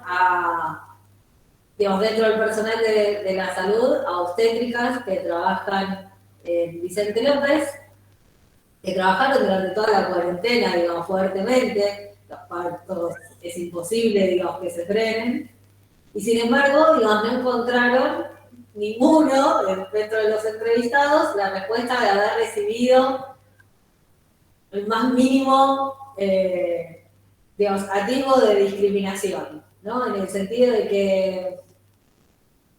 digamos, dentro del personal de la salud, a obstétricas que trabajan en Vicente López, que trabajaron durante toda la cuarentena, digamos, fuertemente. Los partos es imposible, digamos, que se frenen. Y sin embargo, digamos, no encontraron ninguno dentro de los entrevistados la respuesta de haber recibido el más mínimo, digamos, atisbo de discriminación, ¿no? En el sentido de que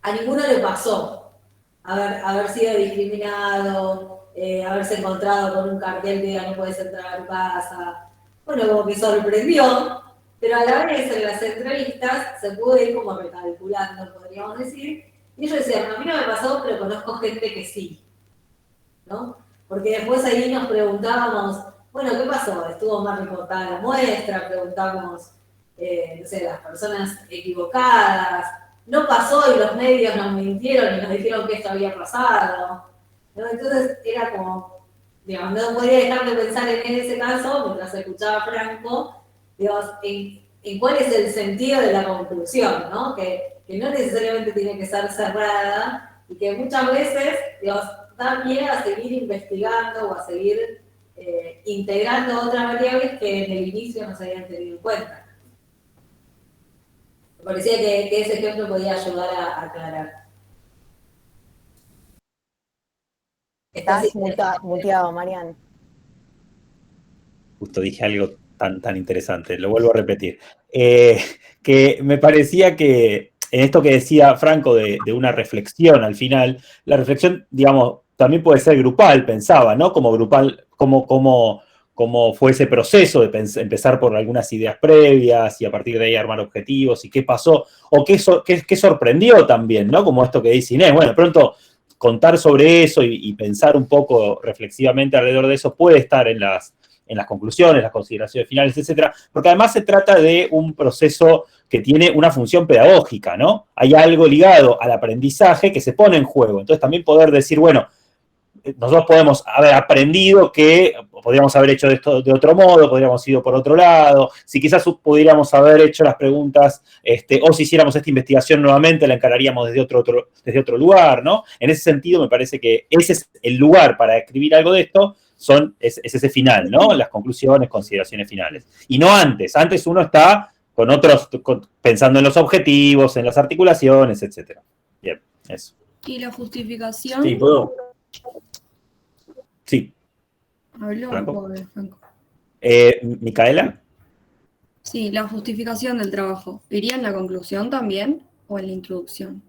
a ninguno le pasó haber sido discriminado, haberse encontrado con un cartel que diga no puedes entrar a tu casa. Bueno, como que sorprendió, pero a la vez en las entrevistas se pudo ir como recalculando, podríamos decir, y ellos decían, a mí no me pasó, pero conozco gente que sí, ¿no? Porque después ahí nos preguntábamos, bueno, ¿qué pasó? ¿Estuvo más recortada la muestra? Preguntamos, no sé, las personas equivocadas. No pasó y los medios nos mintieron y nos dijeron que esto había pasado, ¿no? Entonces era como, digamos, no podía dejar de pensar en ese caso, mientras escuchaba a Franco, digamos, en cuál es el sentido de la conclusión, ¿no? Que no necesariamente tiene que ser cerrada y que muchas veces, digamos, da miedo a seguir investigando o a seguir integrando otras variables que en el inicio no se habían tenido en cuenta. Me parecía que ese ejemplo podía ayudar a aclarar. Estás muteado, Marian. Justo dije algo tan interesante, lo vuelvo a repetir. Que me parecía que en esto que decía Franco de una reflexión al final, la reflexión, digamos, también puede ser grupal, pensaba, ¿no? Como grupal, cómo fue ese proceso de empezar por algunas ideas previas y a partir de ahí armar objetivos y qué pasó, o qué sorprendió también, ¿no? Como esto que dice Inés, bueno, de pronto contar sobre eso y pensar un poco reflexivamente alrededor de eso puede estar en las conclusiones, las consideraciones finales, etcétera, porque además se trata de un proceso que tiene una función pedagógica, ¿no? Hay algo ligado al aprendizaje que se pone en juego. Entonces también poder decir, bueno, nosotros podemos haber aprendido que podríamos haber hecho esto de otro modo, podríamos ir por otro lado, si quizás pudiéramos haber hecho las preguntas, o si hiciéramos esta investigación nuevamente, la encararíamos desde otro lugar, ¿no? En ese sentido, me parece que ese es el lugar para escribir algo de esto, es ese final, ¿no? Las conclusiones, consideraciones finales. Y no antes. Antes uno está con otros, pensando en los objetivos, en las articulaciones, etcétera. Bien, eso. ¿Y la justificación? Sí, ¿puedo? Sí. Habló un poco de Franco. ¿Micaela? Sí, la justificación del trabajo. ¿Iría en la conclusión también o en la introducción?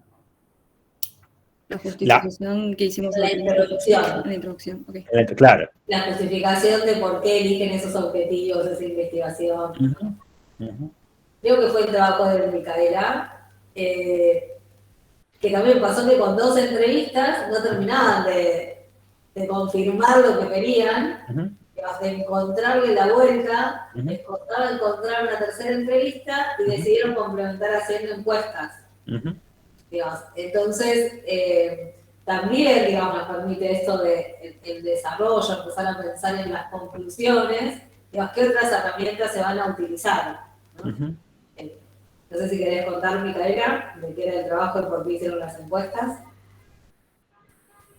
La La, justificación que hicimos La al principio. En la introducción, introducción, ok. claro. la justificación de por qué eligen esos objetivos, esa investigación. Ujú, ujú, Creo que fue el trabajo de Micaela, que también pasó que con 2 entrevistas no terminaban de confirmar lo que querían, ujú, de encontrarle la vuelta, ujú, les costaba encontrar una tercera entrevista y ujú, decidieron complementar haciendo encuestas. ujú, Digamos. Entonces, también, digamos, nos permite esto de el desarrollo, empezar a pensar en las conclusiones, digamos, qué otras herramientas se van a utilizar, ¿no? ujú. No sé si querés contar, Micaela, de qué era el trabajo y por qué hicieron las encuestas.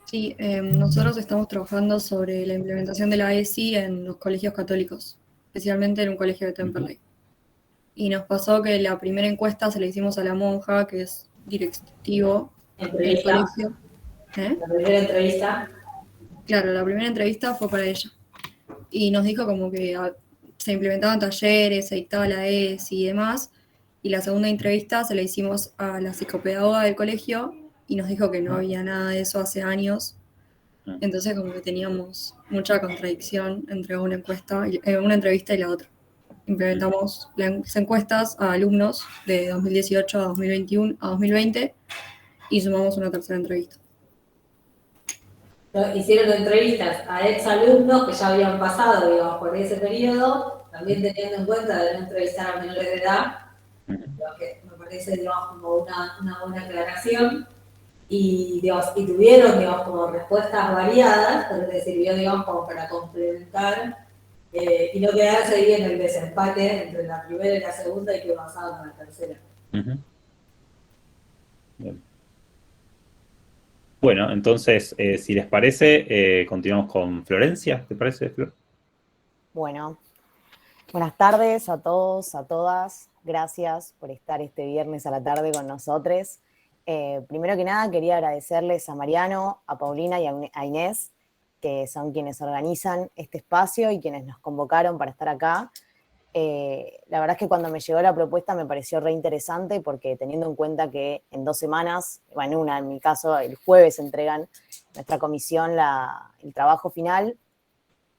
Sí, nosotros estamos trabajando sobre la implementación de la ESI en los colegios católicos, especialmente en un colegio de Temperley. Y nos pasó que la primera encuesta se la hicimos a la monja, que es directivo del Entrevista, colegio. ¿Eh? la primera entrevista. Claro, la primera entrevista fue para ella. Y nos dijo como que se implementaban talleres, se dictaba la ESI y demás. Y la segunda entrevista se la hicimos a la psicopedagoga del colegio y nos dijo que no había nada de eso hace años. Entonces como que teníamos mucha contradicción entre una una entrevista y la otra. Implementamos las encuestas a alumnos de 2018 a 2021 a 2020 y sumamos una tercera entrevista. Hicieron entrevistas a exalumnos que ya habían pasado, digamos, por ese periodo, también teniendo en cuenta de no entrevistar a menores de edad, lo que me parece, digamos, como una buena aclaración. Y, digamos, y tuvieron, digamos, como respuestas variadas, pero les sirvió, digamos, como para complementar y no quedarse ahí en el desempate entre la primera y la segunda y que pasaban a la tercera. Ujú. Bien. Bueno, entonces, si les parece, continuamos con Florencia. ¿Te parece, Flor? Bueno, buenas tardes a todos, a todas. Gracias por estar este viernes a la tarde con nosotros. Primero que nada, quería agradecerles a Mariano, a Paulina y a Inés, que son quienes organizan este espacio y quienes nos convocaron para estar acá. La verdad es que cuando me llegó la propuesta me pareció re interesante porque teniendo en cuenta que en 2 semanas, bueno, en mi caso el jueves entregan nuestra comisión el trabajo final,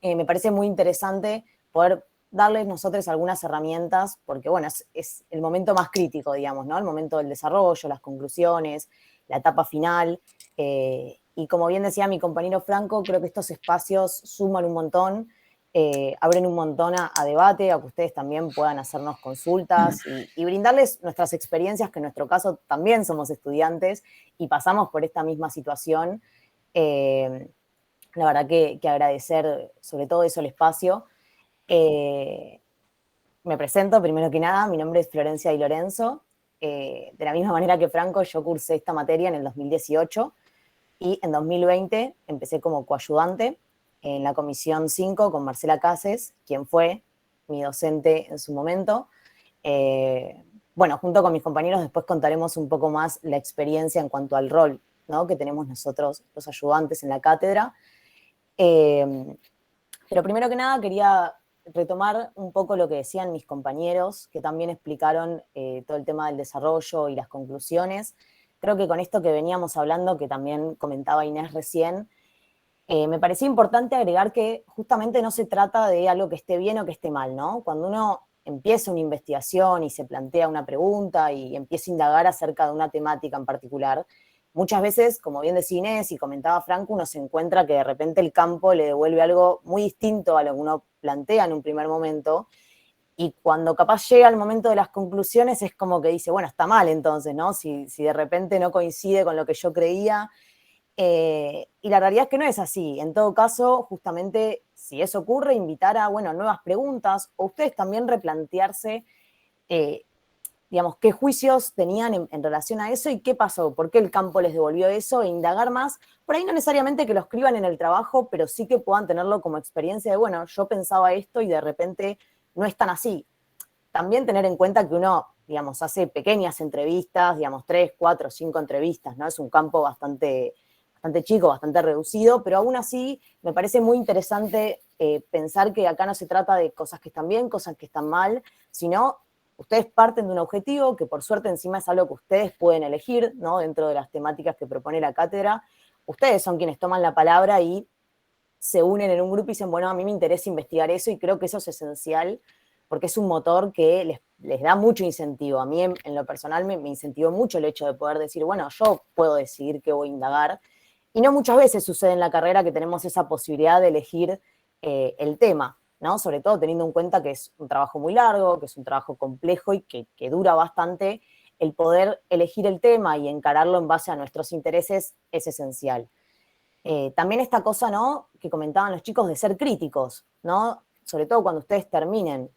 me parece muy interesante poder darles nosotros algunas herramientas, porque bueno, es el momento más crítico, digamos, ¿no? El momento del desarrollo, las conclusiones, la etapa final. Y como bien decía mi compañero Franco, creo que estos espacios suman un montón, abren un montón a debate, a que ustedes también puedan hacernos consultas y brindarles nuestras experiencias, que en nuestro caso también somos estudiantes y pasamos por esta misma situación. La verdad que agradecer sobre todo eso el espacio. Me presento primero que nada, mi nombre es Florencia Di Lorenzo. De la misma manera que Franco, yo cursé esta materia en el 2018 y en 2020 empecé como coayudante en la comisión 5 con Marcela Cases, quien fue mi docente en su momento. Bueno, junto con mis compañeros después contaremos un poco más la experiencia en cuanto al rol, ¿no?, que tenemos nosotros los ayudantes en la cátedra. Pero primero que nada quería retomar un poco lo que decían mis compañeros, que también explicaron todo el tema del desarrollo y las conclusiones. Creo que con esto que veníamos hablando, que también comentaba Inés recién, me parecía importante agregar que justamente no se trata de algo que esté bien o que esté mal, ¿no? Cuando uno empieza una investigación y se plantea una pregunta y empieza a indagar acerca de una temática en particular, muchas veces, como bien decía Inés y comentaba Franco, uno se encuentra que de repente el campo le devuelve algo muy distinto a lo que uno plantea en un primer momento, y cuando capaz llega el momento de las conclusiones es como que dice, bueno, está mal entonces, ¿no? Si de repente no coincide con lo que yo creía. Y la realidad es que no es así. En todo caso, justamente, si eso ocurre, invitar a, bueno, nuevas preguntas, o ustedes también replantearse, digamos, qué juicios tenían en relación a eso y qué pasó, por qué el campo les devolvió eso, e indagar más. Por ahí no necesariamente que lo escriban en el trabajo, pero sí que puedan tenerlo como experiencia de, bueno, yo pensaba esto y de repente no es tan así. También tener en cuenta que uno, digamos, hace pequeñas entrevistas, digamos, 3, 4, 5 entrevistas, ¿no? Es un campo bastante bastante chico, bastante reducido, pero aún así me parece muy interesante pensar que acá no se trata de cosas que están bien, cosas que están mal, sino ustedes parten de un objetivo que por suerte encima es algo que ustedes pueden elegir, ¿no? Dentro de las temáticas que propone la cátedra, ustedes son quienes toman la palabra y se unen en un grupo y dicen, bueno, a mí me interesa investigar eso y creo que eso es esencial porque es un motor que les da mucho incentivo. A mí en lo personal me incentivó mucho el hecho de poder decir, bueno, yo puedo decidir qué voy a indagar. Y no muchas veces sucede en la carrera que tenemos esa posibilidad de elegir el tema, ¿no? Sobre todo teniendo en cuenta que es un trabajo muy largo, que es un trabajo complejo y que dura bastante. El poder elegir el tema y encararlo en base a nuestros intereses es esencial. También esta cosa, ¿no?, que comentaban los chicos de ser críticos, ¿no? Sobre todo cuando ustedes terminen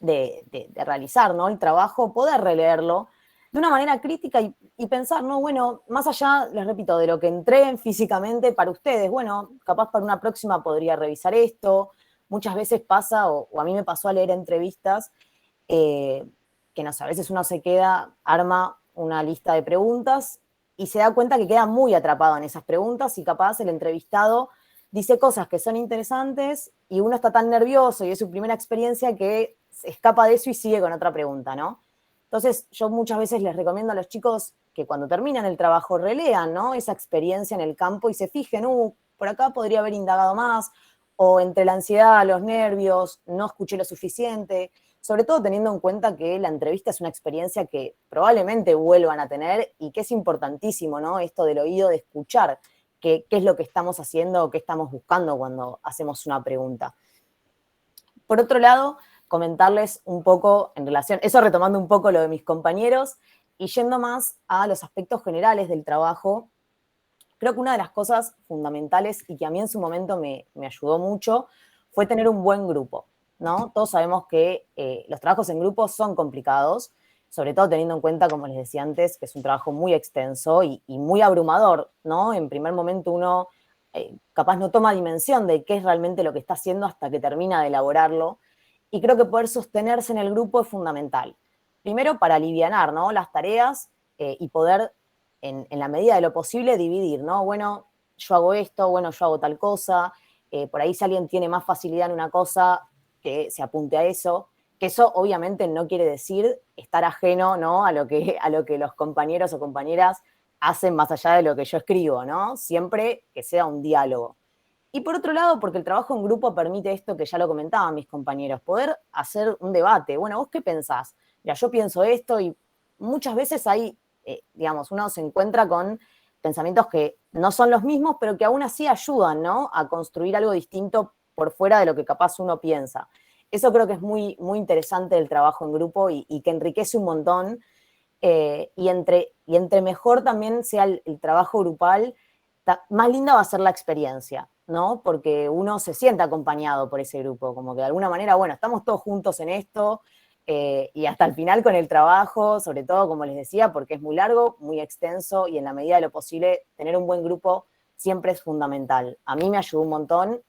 de realizar, ¿no?, el trabajo, poder releerlo de una manera crítica y pensar, ¿no?, bueno, más allá, les repito, de lo que entreguen físicamente para ustedes, bueno, capaz para una próxima podría revisar esto. Muchas veces pasa, o a mí me pasó a leer entrevistas, que no sé, a veces uno se queda, arma una lista de preguntas y se da cuenta que queda muy atrapado en esas preguntas y capaz el entrevistado dice cosas que son interesantes y uno está tan nervioso y es su primera experiencia que se escapa de eso y sigue con otra pregunta, ¿no? Entonces, yo muchas veces les recomiendo a los chicos que cuando terminan el trabajo relean, ¿no?, esa experiencia en el campo y se fijen, por acá podría haber indagado más, o entre la ansiedad, los nervios, no escuché lo suficiente, sobre todo teniendo en cuenta que la entrevista es una experiencia que probablemente vuelvan a tener y que es importantísimo, ¿no?, esto del oído, de escuchar qué es lo que estamos haciendo o qué estamos buscando cuando hacemos una pregunta. Por otro lado, comentarles un poco en relación, eso retomando un poco lo de mis compañeros y yendo más a los aspectos generales del trabajo, creo que una de las cosas fundamentales y que a mí en su momento me ayudó mucho fue tener un buen grupo, ¿no? Todos sabemos que los trabajos en grupo son complicados, sobre todo teniendo en cuenta, como les decía antes, que es un trabajo muy extenso y muy abrumador, ¿no? En primer momento uno capaz no toma dimensión de qué es realmente lo que está haciendo hasta que termina de elaborarlo. Y creo que poder sostenerse en el grupo es fundamental. Primero, para alivianar, ¿no?, las tareas y poder, en la medida de lo posible, dividir, ¿no? Bueno, yo hago esto, bueno, yo hago tal cosa. Por ahí si alguien tiene más facilidad en una cosa, que se apunte a eso. Que eso obviamente no quiere decir estar ajeno, ¿no?, a lo que los compañeros o compañeras hacen más allá de lo que yo escribo, ¿no? Siempre que sea un diálogo. Y por otro lado, porque el trabajo en grupo permite esto que ya lo comentaban mis compañeros, poder hacer un debate. Bueno, ¿vos qué pensás? Mira, yo pienso esto y muchas veces hay, digamos, uno se encuentra con pensamientos que no son los mismos, pero que aún así ayudan, ¿no?, a construir algo distinto por fuera de lo que capaz uno piensa. Eso creo que es muy, muy interesante del trabajo en grupo y que enriquece un montón. Y entre mejor también sea el trabajo grupal, más linda va a ser la experiencia, ¿no? Porque uno se siente acompañado por ese grupo, como que de alguna manera, bueno, estamos todos juntos en esto, y hasta el final con el trabajo, sobre todo, como les decía, porque es muy largo, muy extenso, y en la medida de lo posible, tener un buen grupo siempre es fundamental. A mí me ayudó un montón,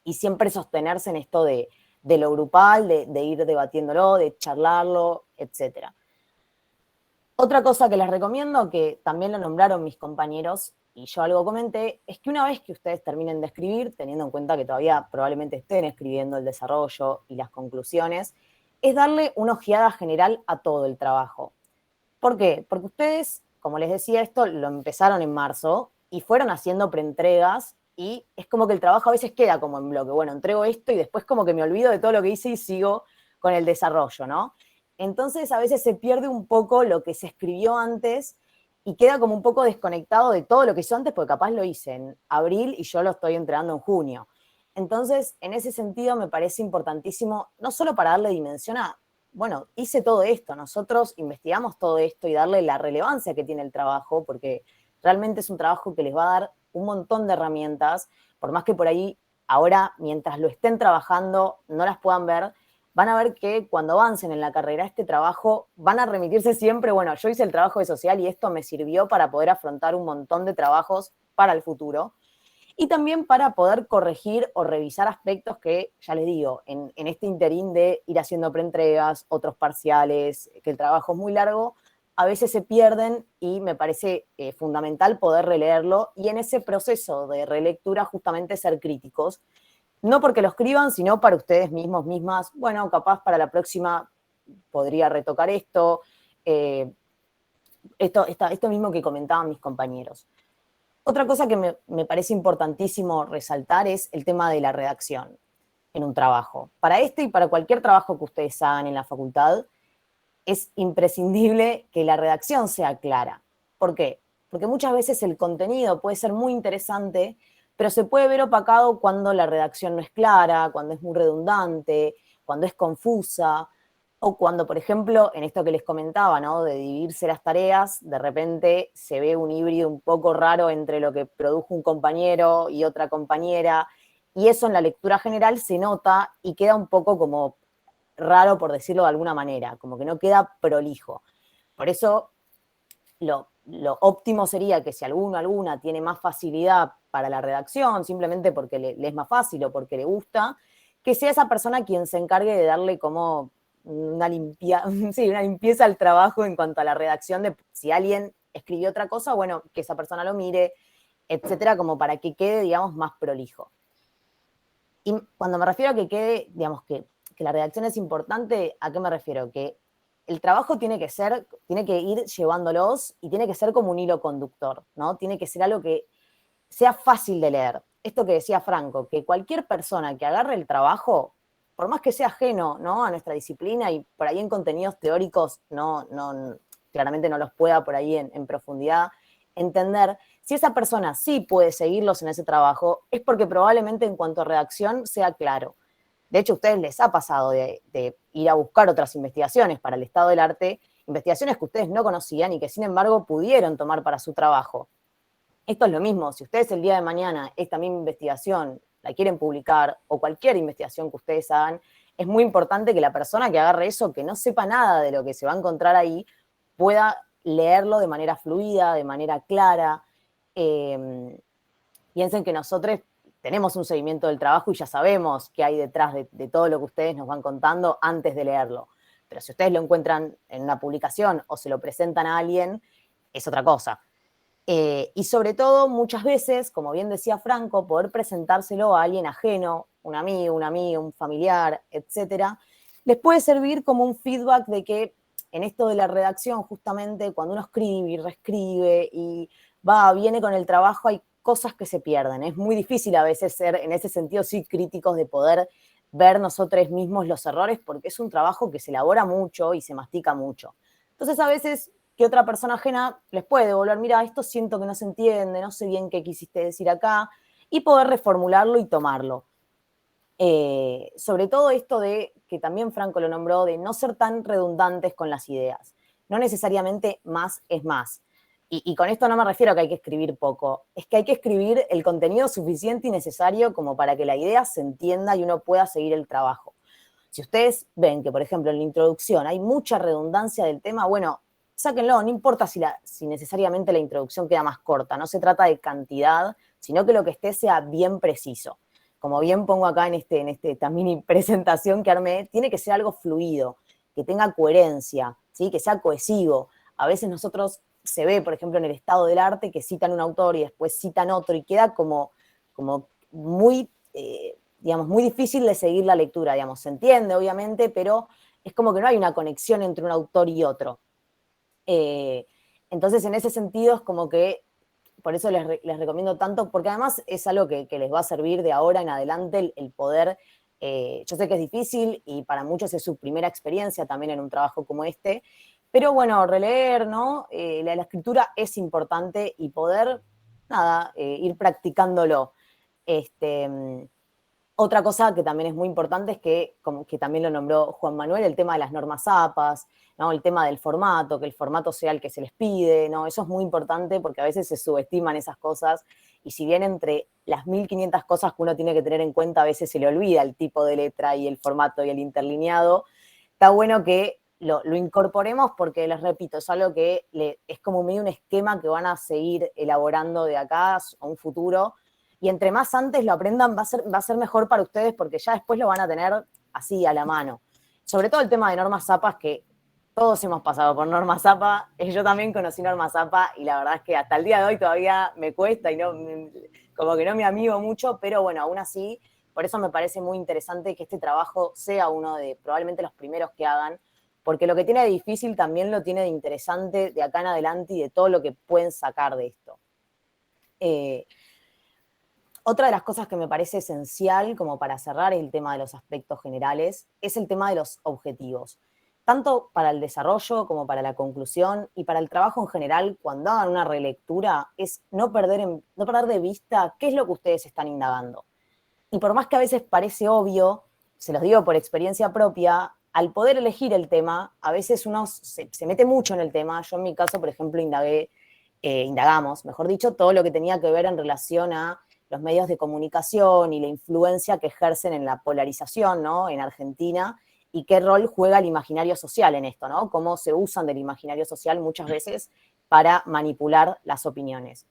y siempre sostenerse en esto de lo grupal, de ir debatiéndolo, de charlarlo, etcétera. Otra cosa que les recomiendo, que también lo nombraron mis compañeros y yo algo comenté, es que una vez que ustedes terminen de escribir, teniendo en cuenta que todavía probablemente estén escribiendo el desarrollo y las conclusiones, es darle una ojeada general a todo el trabajo. ¿Por qué? Porque ustedes, como les decía, esto lo empezaron en marzo y fueron haciendo preentregas y es como que el trabajo a veces queda como en bloque. Bueno, entrego esto y después como que me olvido de todo lo que hice y sigo con el desarrollo, ¿no? Entonces a veces se pierde un poco lo que se escribió antes y queda como un poco desconectado de todo lo que hizo antes, porque capaz lo hice en abril y yo lo estoy entregando en junio. Entonces, en ese sentido me parece importantísimo, no solo para darle dimensión a, bueno, hice todo esto, nosotros investigamos todo esto y darle la relevancia que tiene el trabajo, porque realmente es un trabajo que les va a dar un montón de herramientas, por más que por ahí ahora, mientras lo estén trabajando, no las puedan ver, van a ver que cuando avancen en la carrera, este trabajo, van a remitirse siempre, bueno, yo hice el trabajo de social y esto me sirvió para poder afrontar un montón de trabajos para el futuro. Y también para poder corregir o revisar aspectos que, ya les digo, en este interín de ir haciendo preentregas, otros parciales, que el trabajo es muy largo, a veces se pierden y me parece fundamental poder releerlo y en ese proceso de relectura justamente ser críticos. No porque lo escriban, sino para ustedes mismos, mismas. Bueno, capaz para la próxima podría retocar esto, esto mismo que comentaban mis compañeros. Otra cosa que me parece importantísimo resaltar es el tema de la redacción en un trabajo. Para este y para cualquier trabajo que ustedes hagan en la facultad, es imprescindible que la redacción sea clara. ¿Por qué? Porque muchas veces el contenido puede ser muy interesante, pero se puede ver opacado cuando la redacción no es clara, cuando es muy redundante, cuando es confusa, o cuando, por ejemplo, en esto que les comentaba, ¿no? De dividirse las tareas, de repente se ve un híbrido un poco raro entre lo que produjo un compañero y otra compañera, y eso en la lectura general se nota y queda un poco como raro, por decirlo de alguna manera, como que no queda prolijo. Por eso, lo óptimo sería que si alguna tiene más facilidad para la redacción, simplemente porque le es más fácil o porque le gusta, que sea esa persona quien se encargue de darle como una limpieza al trabajo en cuanto a la redacción, de si alguien escribió otra cosa, bueno, que esa persona lo mire, etcétera, como para que quede, digamos, más prolijo. Y cuando me refiero a que quede, digamos, que la redacción es importante, ¿a qué me refiero? Que el trabajo tiene que ir llevándolos y tiene que ser como un hilo conductor, ¿no? Tiene que ser algo que sea fácil de leer. Esto que decía Franco, que cualquier persona que agarre el trabajo, por más que sea ajeno, ¿no? A nuestra disciplina y por ahí en contenidos teóricos claramente no los pueda por ahí en profundidad entender, si esa persona sí puede seguirlos en ese trabajo, es porque probablemente en cuanto a redacción sea claro. De hecho, a ustedes les ha pasado de ir a buscar otras investigaciones para el estado del arte, investigaciones que ustedes no conocían y que sin embargo pudieron tomar para su trabajo. Esto es lo mismo, si ustedes el día de mañana esta misma investigación la quieren publicar o cualquier investigación que ustedes hagan, es muy importante que la persona que agarre eso, que no sepa nada de lo que se va a encontrar ahí, pueda leerlo de manera fluida, de manera clara. Piensen que nosotros tenemos un seguimiento del trabajo y ya sabemos qué hay detrás de todo lo que ustedes nos van contando antes de leerlo. Pero si ustedes lo encuentran en una publicación o se lo presentan a alguien, es otra cosa. Y sobre todo, muchas veces, como bien decía Franco, poder presentárselo a alguien ajeno, un amigo, un familiar, etcétera, les puede servir como un feedback de que en esto de la redacción, justamente, cuando uno escribe y reescribe y viene con el trabajo, hay cosas que se pierden. Es muy difícil a veces ser, en ese sentido, sí, críticos de poder ver nosotros mismos los errores, porque es un trabajo que se elabora mucho y se mastica mucho. Entonces, a veces que otra persona ajena les puede devolver, mira, esto siento que no se entiende, no sé bien qué quisiste decir acá, y poder reformularlo y tomarlo. Sobre todo esto de, que también Franco lo nombró, de no ser tan redundantes con las ideas. No necesariamente más es más. Y con esto no me refiero a que hay que escribir poco, es que hay que escribir el contenido suficiente y necesario como para que la idea se entienda y uno pueda seguir el trabajo. Si ustedes ven que, por ejemplo, en la introducción hay mucha redundancia del tema, bueno, sáquenlo, no importa si necesariamente la introducción queda más corta, no se trata de cantidad, sino que lo que esté sea bien preciso. Como bien pongo acá en esta mini presentación que armé, tiene que ser algo fluido, que tenga coherencia, ¿sí? Que sea cohesivo. A veces nosotros se ve, por ejemplo, en el estado del arte, que citan un autor y después citan otro y queda como muy, digamos, muy difícil de seguir la lectura, digamos. Se entiende, obviamente, pero es como que no hay una conexión entre un autor y otro. Entonces, en ese sentido, es como que, por eso les recomiendo tanto, porque además es algo que les va a servir de ahora en adelante el poder, yo sé que es difícil y para muchos es su primera experiencia también en un trabajo como este, pero bueno, releer, ¿no? La escritura es importante y poder, ir practicándolo. Otra cosa que también es muy importante es que, como que también lo nombró Juan Manuel, el tema de las normas APAS, ¿no? El tema del formato, que el formato sea el que se les pide, ¿no? Eso es muy importante porque a veces se subestiman esas cosas y si bien entre las 1500 cosas que uno tiene que tener en cuenta, a veces se le olvida el tipo de letra y el formato y el interlineado, está bueno que lo incorporemos porque, les repito, es algo que es como medio un esquema que van a seguir elaborando de acá a un futuro. Y entre más antes lo aprendan, va a ser mejor para ustedes porque ya después lo van a tener así a la mano. Sobre todo el tema de normas APAS, que todos hemos pasado por Norma Zapa, yo también conocí Norma Zapa y la verdad es que hasta el día de hoy todavía me cuesta y no, como que no me amigo mucho, pero bueno, aún así, por eso me parece muy interesante que este trabajo sea uno de probablemente los primeros que hagan, porque lo que tiene de difícil también lo tiene de interesante de acá en adelante y de todo lo que pueden sacar de esto. Otra de las cosas que me parece esencial como para cerrar el tema de los aspectos generales es el tema de los objetivos. Tanto para el desarrollo como para la conclusión y para el trabajo en general, cuando hagan una relectura, es no perder de vista qué es lo que ustedes están indagando. Y por más que a veces parece obvio, se los digo por experiencia propia, al poder elegir el tema, a veces uno se mete mucho en el tema. Yo en mi caso, por ejemplo, indagamos, mejor dicho, todo lo que tenía que ver en relación a los medios de comunicación y la influencia que ejercen en la polarización, ¿no?, en Argentina, y qué rol juega el imaginario social en esto, ¿no? Cómo se usan del imaginario social muchas veces para manipular las opiniones.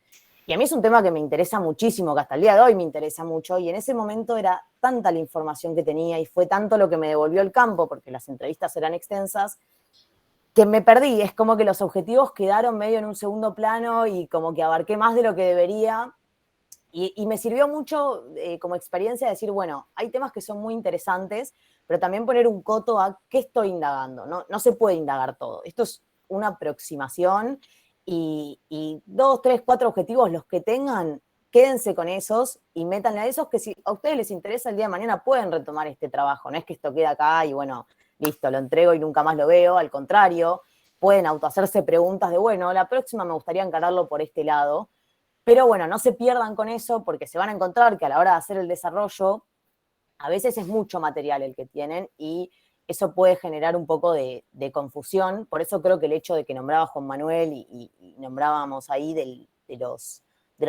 Y a mí es un tema que me interesa muchísimo, que hasta el día de hoy me interesa mucho, y en ese momento era tanta la información que tenía y fue tanto lo que me devolvió el campo, porque las entrevistas eran extensas, que me perdí. Es como que los objetivos quedaron medio en un segundo plano y como que abarqué más de lo que debería. Y me sirvió mucho como experiencia decir, bueno, hay temas que son muy interesantes, pero también poner un coto a qué estoy indagando. No se puede indagar todo. Esto es una aproximación y 2, 3, 4 objetivos, los que tengan, quédense con esos y métanle a esos que si a ustedes les interesa el día de mañana pueden retomar este trabajo. No es que esto queda acá y bueno, listo, lo entrego y nunca más lo veo. Al contrario, pueden autohacerse preguntas de, bueno, la próxima me gustaría encararlo por este lado. Pero bueno, no se pierdan con eso porque se van a encontrar que a la hora de hacer el desarrollo, a veces es mucho material el que tienen y eso puede generar un poco de confusión. Por eso creo que el hecho de que nombraba a Juan Manuel y nombrábamos ahí de los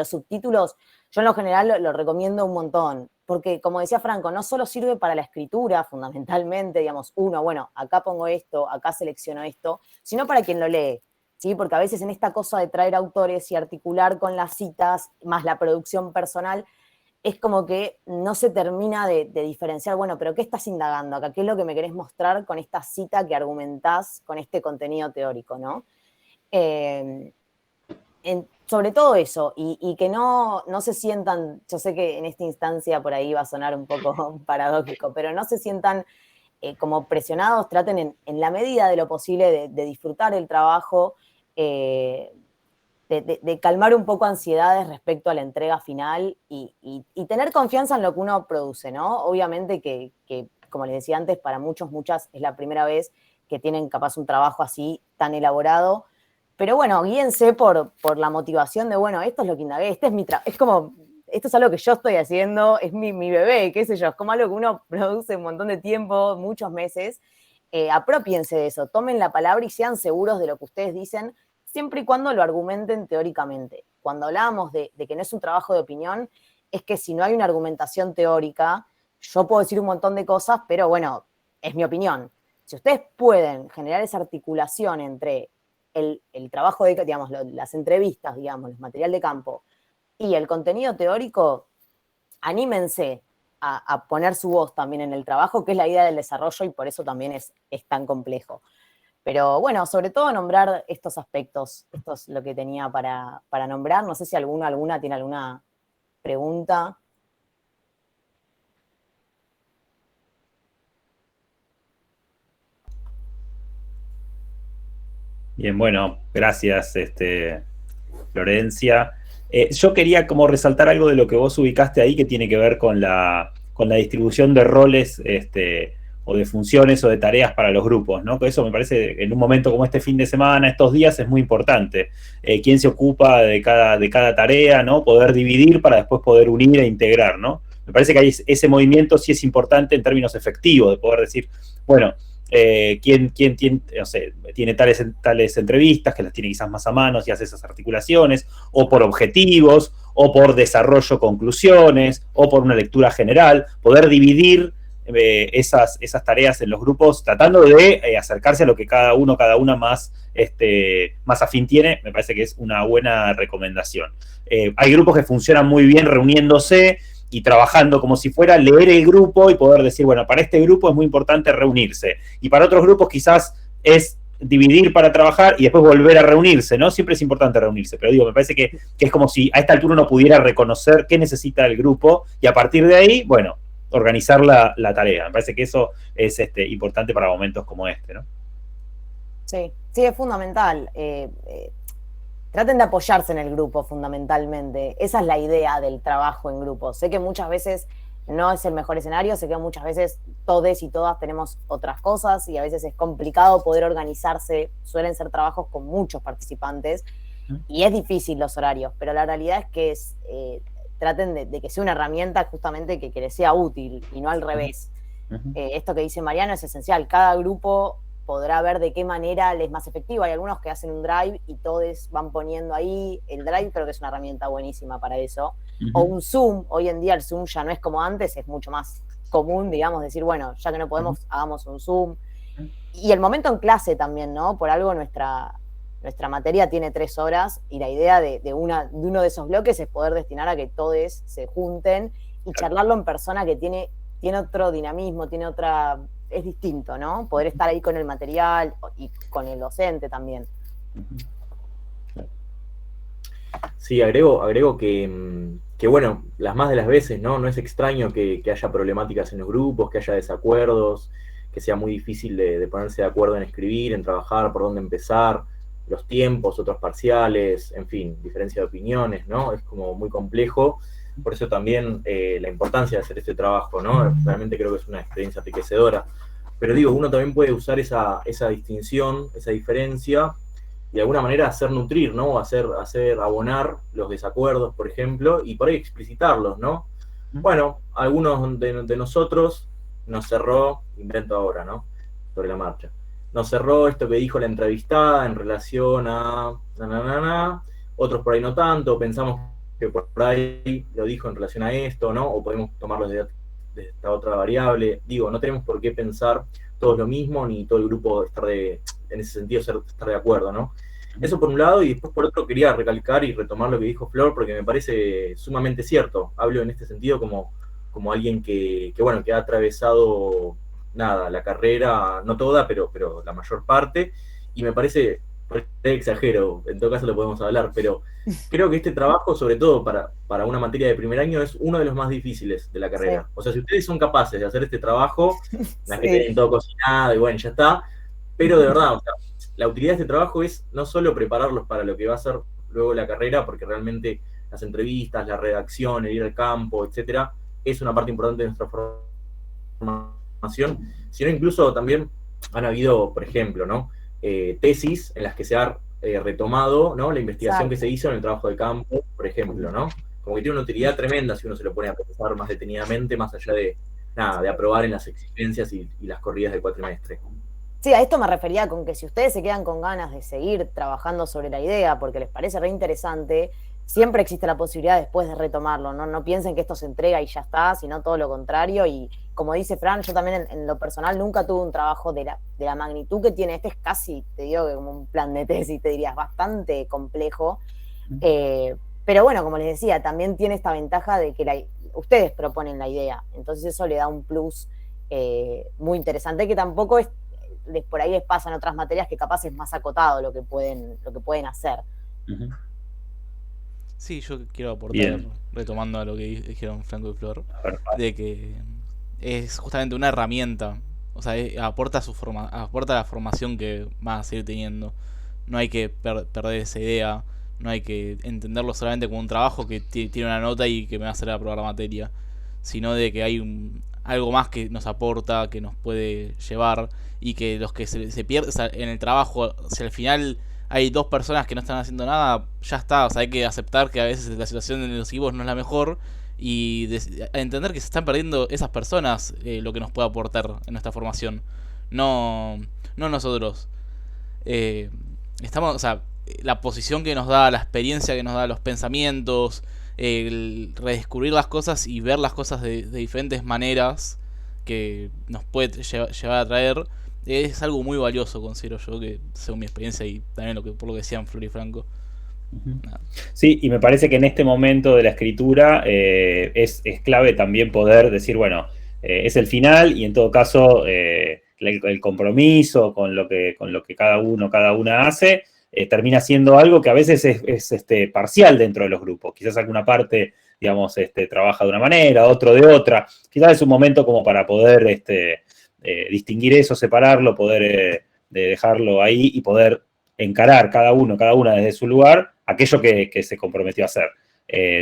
subtítulos, yo en lo general lo recomiendo un montón. Porque, como decía Franco, no solo sirve para la escritura, fundamentalmente, digamos, bueno, acá pongo esto, acá selecciono esto, sino para quien lo lee. ¿Sí? Porque a veces en esta cosa de traer autores y articular con las citas, más la producción personal, es como que no se termina de diferenciar, bueno, pero ¿qué estás indagando acá? ¿Qué es lo que me querés mostrar con esta cita que argumentás con este contenido teórico, ¿no? Sobre todo eso, y que no se sientan, yo sé que en esta instancia por ahí va a sonar un poco paradójico, pero no se sientan como presionados, traten en la medida de lo posible de disfrutar el trabajo, de calmar un poco ansiedades respecto a la entrega final y tener confianza en lo que uno produce, ¿no? Obviamente que, como les decía antes, para muchas es la primera vez que tienen capaz un trabajo así tan elaborado, pero bueno, guíense por la motivación de, bueno, esto es lo que indagué, este es mi trabajo, es como, esto es algo que yo estoy haciendo, es mi bebé, qué sé yo, es como algo que uno produce un montón de tiempo, muchos meses. Apropiense de eso, tomen la palabra y sean seguros de lo que ustedes dicen, siempre y cuando lo argumenten teóricamente. Cuando hablábamos de que no es un trabajo de opinión, es que si no hay una argumentación teórica, yo puedo decir un montón de cosas, pero bueno, es mi opinión. Si ustedes pueden generar esa articulación entre el trabajo de, digamos, las entrevistas, digamos, el material de campo y el contenido teórico, anímense a poner su voz también en el trabajo, que es la idea del desarrollo y por eso también es tan complejo. Pero bueno, sobre todo nombrar estos aspectos. Esto es lo que tenía para nombrar. No sé si alguna tiene alguna pregunta. Bien, bueno, gracias, Florencia. Yo quería como resaltar algo de lo que vos ubicaste ahí que tiene que ver con la distribución de roles o de funciones o de tareas para los grupos, ¿no? Que eso me parece, en un momento como este fin de semana, estos días, es muy importante. ¿Quién se ocupa de cada tarea, ¿no? Poder dividir para después poder unir e integrar, ¿no? Me parece que ese movimiento sí es importante en términos efectivos, de poder decir, bueno, quién no sé, tiene tales entrevistas, que las tiene quizás más a mano y hace esas articulaciones, o por objetivos, o por desarrollo conclusiones, o por una lectura general, poder dividir esas tareas en los grupos, tratando de acercarse a lo que cada una más afín tiene. Me parece que es una buena recomendación. Hay grupos que funcionan muy bien reuniéndose y trabajando como si fuera leer el grupo y poder decir, bueno, para este grupo es muy importante reunirse. Y para otros grupos quizás es dividir para trabajar y después volver a reunirse, ¿no? Siempre es importante reunirse, pero digo, me parece que es como si a esta altura uno pudiera reconocer qué necesita el grupo y a partir de ahí, bueno, organizar la tarea. Me parece que eso es importante para momentos como este, ¿no? Sí, es fundamental. Traten de apoyarse en el grupo fundamentalmente. Esa es la idea del trabajo en grupo. Sé que muchas veces no es el mejor escenario, sé que muchas veces todos y todas tenemos otras cosas y a veces es complicado poder organizarse. Suelen ser trabajos con muchos participantes y es difícil los horarios, pero la realidad es que traten de que sea una herramienta justamente que les sea útil y no al revés. Esto que dice Mariano es esencial. Cada grupo podrá ver de qué manera les es más efectivo. Hay algunos que hacen un drive y todos van poniendo ahí. El drive creo que es una herramienta buenísima para eso. O un Zoom. Hoy en día el Zoom ya no es como antes, es mucho más común, digamos, decir, bueno, ya que no podemos, hagamos un Zoom. Y el momento en clase también, ¿no? Por algo nuestra materia tiene 3 horas y la idea de uno de esos bloques es poder destinar a que todos se junten y charlarlo en persona, que tiene otro dinamismo, tiene otra... Es distinto, ¿no? Poder estar ahí con el material y con el docente también. Sí, agrego que bueno, las más de las veces, ¿no? No es extraño que haya problemáticas en los grupos, que haya desacuerdos, que sea muy difícil de ponerse de acuerdo en escribir, en trabajar, por dónde empezar, los tiempos, otros parciales, en fin, diferencia de opiniones, ¿no? Es como muy complejo. Por eso también la importancia de hacer este trabajo, ¿no? Realmente creo que es una experiencia enriquecedora. Pero digo, uno también puede usar esa distinción, esa diferencia, y de alguna manera hacer nutrir, ¿no? Hacer abonar los desacuerdos, por ejemplo, y por ahí explicitarlos, ¿no? Bueno, algunos de nosotros nos cerró, invento ahora, ¿no? Sobre la marcha. Nos cerró esto que dijo la entrevistada en relación a... Otros por ahí no tanto, pensamos que por ahí lo dijo en relación a esto, ¿no? O podemos tomarlo de esta otra variable. Digo, no tenemos por qué pensar todos lo mismo, ni todo el grupo en ese sentido estar de acuerdo, ¿no? Eso por un lado, y después por otro quería recalcar y retomar lo que dijo Flor, porque me parece sumamente cierto. Hablo en este sentido como alguien que ha atravesado, la carrera, no toda, pero la mayor parte, y me parece... exagero, en todo caso lo podemos hablar, pero creo que este trabajo, sobre todo para una materia de primer año, es uno de los más difíciles de la carrera. Sí. O sea, si ustedes son capaces de hacer este trabajo, las que tienen todo cocinado y bueno, ya está, pero de verdad, o sea, la utilidad de este trabajo es no solo prepararlos para lo que va a ser luego la carrera, porque realmente las entrevistas, la redacción, el ir al campo, etcétera, es una parte importante de nuestra formación, sino incluso también han habido, por ejemplo, ¿no? Tesis en las que se ha retomado, ¿no? La investigación que se hizo en el trabajo de campo, por ejemplo, ¿no? Como que tiene una utilidad tremenda si uno se lo pone a pensar más detenidamente, más allá de aprobar en las exigencias y las corridas de cuatrimestre. Sí, a esto me refería con que si ustedes se quedan con ganas de seguir trabajando sobre la idea porque les parece re interesante, siempre existe la posibilidad después de retomarlo, ¿no? No piensen que esto se entrega y ya está, sino todo lo contrario. Y como dice Fran, yo también en lo personal nunca tuve un trabajo de la magnitud que tiene. Este es casi, te digo, que como un plan de tesis, te dirías, bastante complejo. Pero bueno, como les decía, también tiene esta ventaja de que ustedes proponen la idea. Entonces eso le da un plus muy interesante que tampoco es... por ahí les pasa en otras materias que capaz es más acotado lo que pueden hacer. Sí, yo quiero aportar, retomando a lo que dijeron Franco y Flor, de que es justamente una herramienta, o sea, aporta la formación que va a seguir teniendo. No hay que perder esa idea, no hay que entenderlo solamente como un trabajo que tiene una nota y que me va a hacer aprobar la materia, sino de que hay algo más que nos aporta, que nos puede llevar, y que los que se pierden, o sea, en el trabajo, si al final hay 2 personas que no están haciendo nada, ya está. O sea, hay que aceptar que a veces la situación en los equipos no es la mejor y entender que se están perdiendo esas personas lo que nos puede aportar en nuestra formación. No nosotros. O sea, la posición que nos da, la experiencia que nos da, los pensamientos, el redescubrir las cosas y ver las cosas de diferentes maneras que nos puede llevar a traer, es algo muy valioso, considero yo, que según mi experiencia y también por lo que decían Flor y Franco. Sí, y me parece que en este momento de la escritura es clave también poder decir, bueno, es el final y en todo caso el compromiso con lo que cada una hace, termina siendo algo que a veces es parcial dentro de los grupos. Quizás alguna parte, digamos, trabaja de una manera, otro de otra. Quizás es un momento como para poder distinguir eso, separarlo, poder dejarlo ahí y poder encarar cada una desde su lugar aquello que se comprometió a hacer.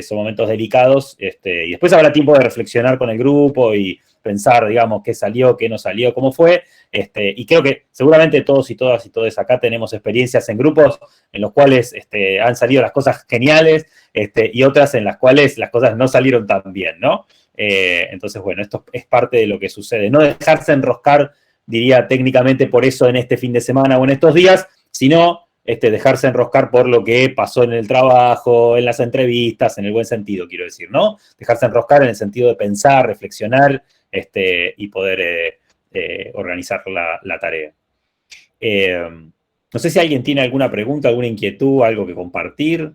Son momentos delicados, y después habrá tiempo de reflexionar con el grupo y pensar, digamos, qué salió, qué no salió, cómo fue, y creo que seguramente todos y todas y todos acá tenemos experiencias en grupos en los cuales han salido las cosas geniales, y otras en las cuales las cosas no salieron tan bien, ¿no? Entonces, bueno, esto es parte de lo que sucede. No dejarse enroscar, diría técnicamente, por eso en este fin de semana o en estos días, sino dejarse enroscar por lo que pasó en el trabajo, en las entrevistas, en el buen sentido, quiero decir, ¿no? Dejarse enroscar en el sentido de pensar, reflexionar, y poder organizar la tarea. No sé si alguien tiene alguna pregunta, alguna inquietud, algo que compartir.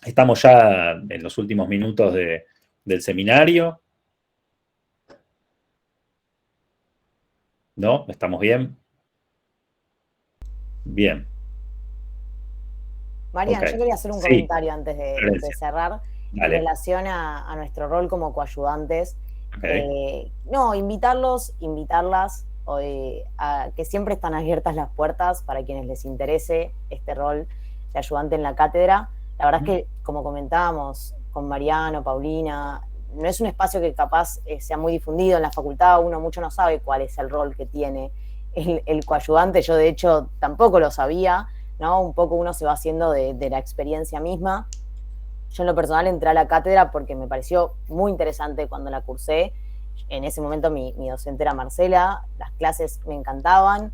Estamos ya en los últimos minutos del seminario. ¿No? ¿Estamos bien? Bien. Marian, Okay. yo quería hacer un comentario antes de cerrar. Dale. En relación a nuestro rol como coayudantes. Okay. No, invitarlas, a que siempre están abiertas las puertas para quienes les interese este rol de ayudante en la cátedra. La verdad es que, como comentábamos con Mariano, Paulina, no es un espacio que capaz sea muy difundido en la facultad, uno mucho no sabe cuál es el rol que tiene el coayudante. Yo, de hecho, tampoco lo sabía, ¿no? Un poco uno se va haciendo de la experiencia misma. Yo en lo personal entré a la cátedra porque me pareció muy interesante cuando la cursé. En ese momento mi docente era Marcela, las clases me encantaban.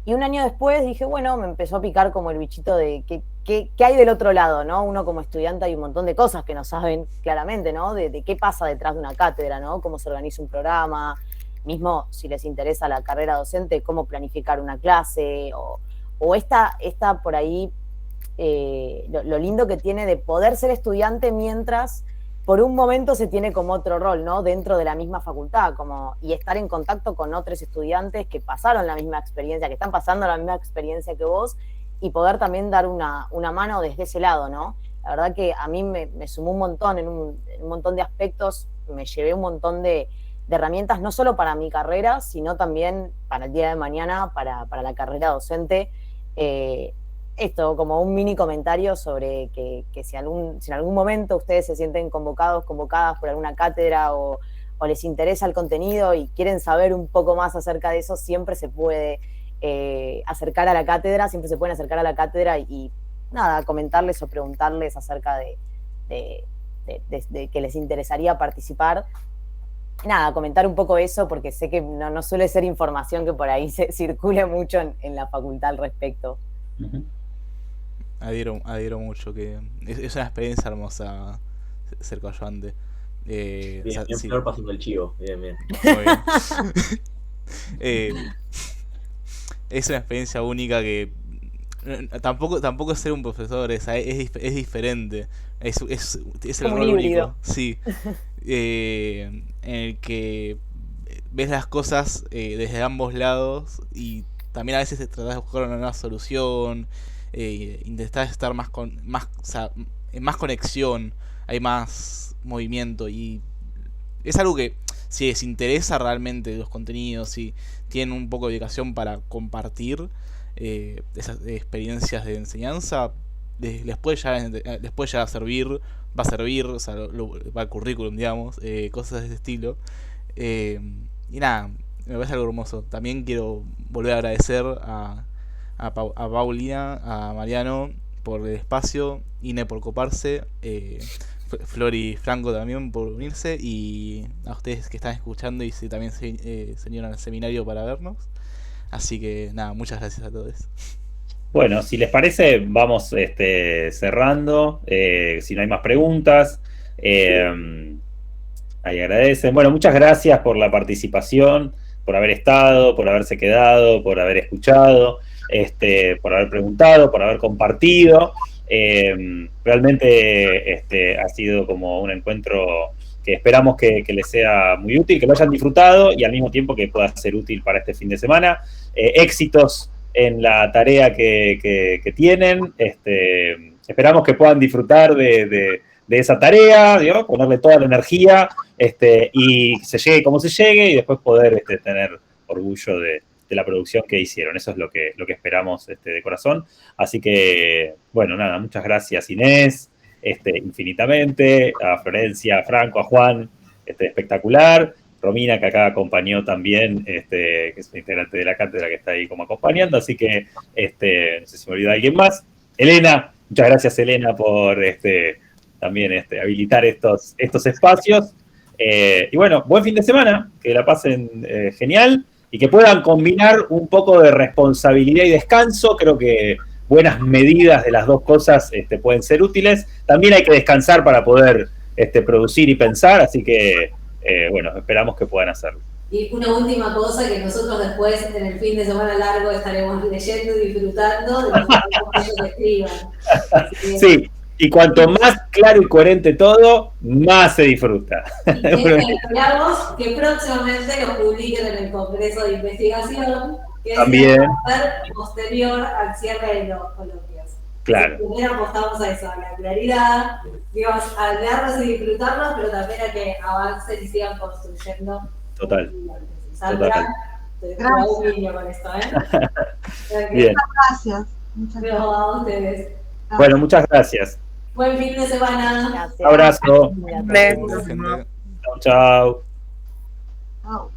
Y un año después dije, bueno, me empezó a picar como el bichito de qué hay del otro lado, ¿no? Uno como estudiante hay un montón de cosas que no saben claramente, ¿no? De qué pasa detrás de una cátedra, ¿no? Cómo se organiza un programa, mismo si les interesa la carrera docente, cómo planificar una clase, o esta por ahí... lo lindo que tiene de poder ser estudiante mientras por un momento se tiene como otro rol, ¿no? Dentro de la misma facultad, y estar en contacto con otros estudiantes que pasaron la misma experiencia, que están pasando la misma experiencia que vos, y poder también dar una mano desde ese lado, ¿no? La verdad que a mí me sumó un montón en un montón de aspectos, me llevé un montón de herramientas, no solo para mi carrera, sino también para el día de mañana, para la carrera docente. Esto, como un mini comentario sobre que si en algún momento ustedes se sienten convocadas por alguna cátedra o les interesa el contenido y quieren saber un poco más acerca de eso, siempre se puede acercar a la cátedra, siempre se pueden acercar a la cátedra y nada, comentarles o preguntarles acerca de que les interesaría participar. Nada, comentar un poco eso porque sé que no suele ser información que por ahí se circule mucho en la facultad al respecto. Uh-huh. Adhiero mucho, que es una experiencia hermosa ser coayudante. Bien, sí. pasando el chivo. Bien. Muy bien. Es una experiencia única que tampoco es ser un profesor, es diferente. Es el como rol un híbrido. único. Sí. En el que ves las cosas desde ambos lados y también a veces tratas de buscar una nueva solución. Intentar estar en más conexión, hay más movimiento y es algo que si les interesa realmente los contenidos, si tienen un poco de dedicación para compartir esas experiencias de enseñanza, les puede llegar a servir, va a servir, o sea, va al currículum, digamos, cosas de ese estilo. Y nada, me parece algo hermoso. También quiero volver a agradecer a Paulina, a Mariano por el espacio, Ine por coparse, Flor y Franco también por unirse, y a ustedes que están escuchando y si también se unieron al seminario para vernos. Así que nada, muchas gracias a todos. Bueno, si les parece, vamos cerrando. Si no hay más preguntas, ahí agradecen. Bueno, muchas gracias por la participación, por haber estado, por haberse quedado, por haber escuchado. Por haber preguntado, por haber compartido. Realmente ha sido como un encuentro que esperamos que les sea muy útil, que lo hayan disfrutado y al mismo tiempo que pueda ser útil para este fin de semana. Éxitos en la tarea que tienen. Esperamos que puedan disfrutar de esa tarea, digamos, ponerle toda la energía y se llegue como se llegue y después poder tener orgullo de la producción que hicieron. Eso es lo que esperamos de corazón. Así que, bueno, nada, muchas gracias Inés, infinitamente, a Florencia, a Franco, a Juan, espectacular. Romina, que acá acompañó también, que es un integrante de la cátedra que está ahí como acompañando, así que no sé si me olvidó alguien más. Elena, muchas gracias Elena por también habilitar estos espacios. Y bueno, buen fin de semana, que la pasen genial y que puedan combinar un poco de responsabilidad y descanso. Creo que buenas medidas de las dos cosas pueden ser útiles. También hay que descansar para poder producir y pensar, así que bueno, esperamos que puedan hacerlo. Y una última cosa, que nosotros después, en el fin de semana largo, estaremos leyendo y disfrutando de los trabajos que escriban. Sí, y cuanto más claro y coherente todo, más se disfruta. Y esperamos que próximamente lo publiquen en el Congreso de Investigación, que también va a ser posterior al cierre de los coloquios. Claro. Primero apostamos a eso, a la claridad, digamos, a leerlos y disfrutarlos, pero también a que avancen y sigan construyendo. Total. Sandra, te dejo un niño con esto, Bien. Gracias. Muchas gracias. A ustedes. Bueno, muchas gracias. Buen fin de semana. Gracias. Abrazo. Gracias. Gente. Chao, chao. Chao.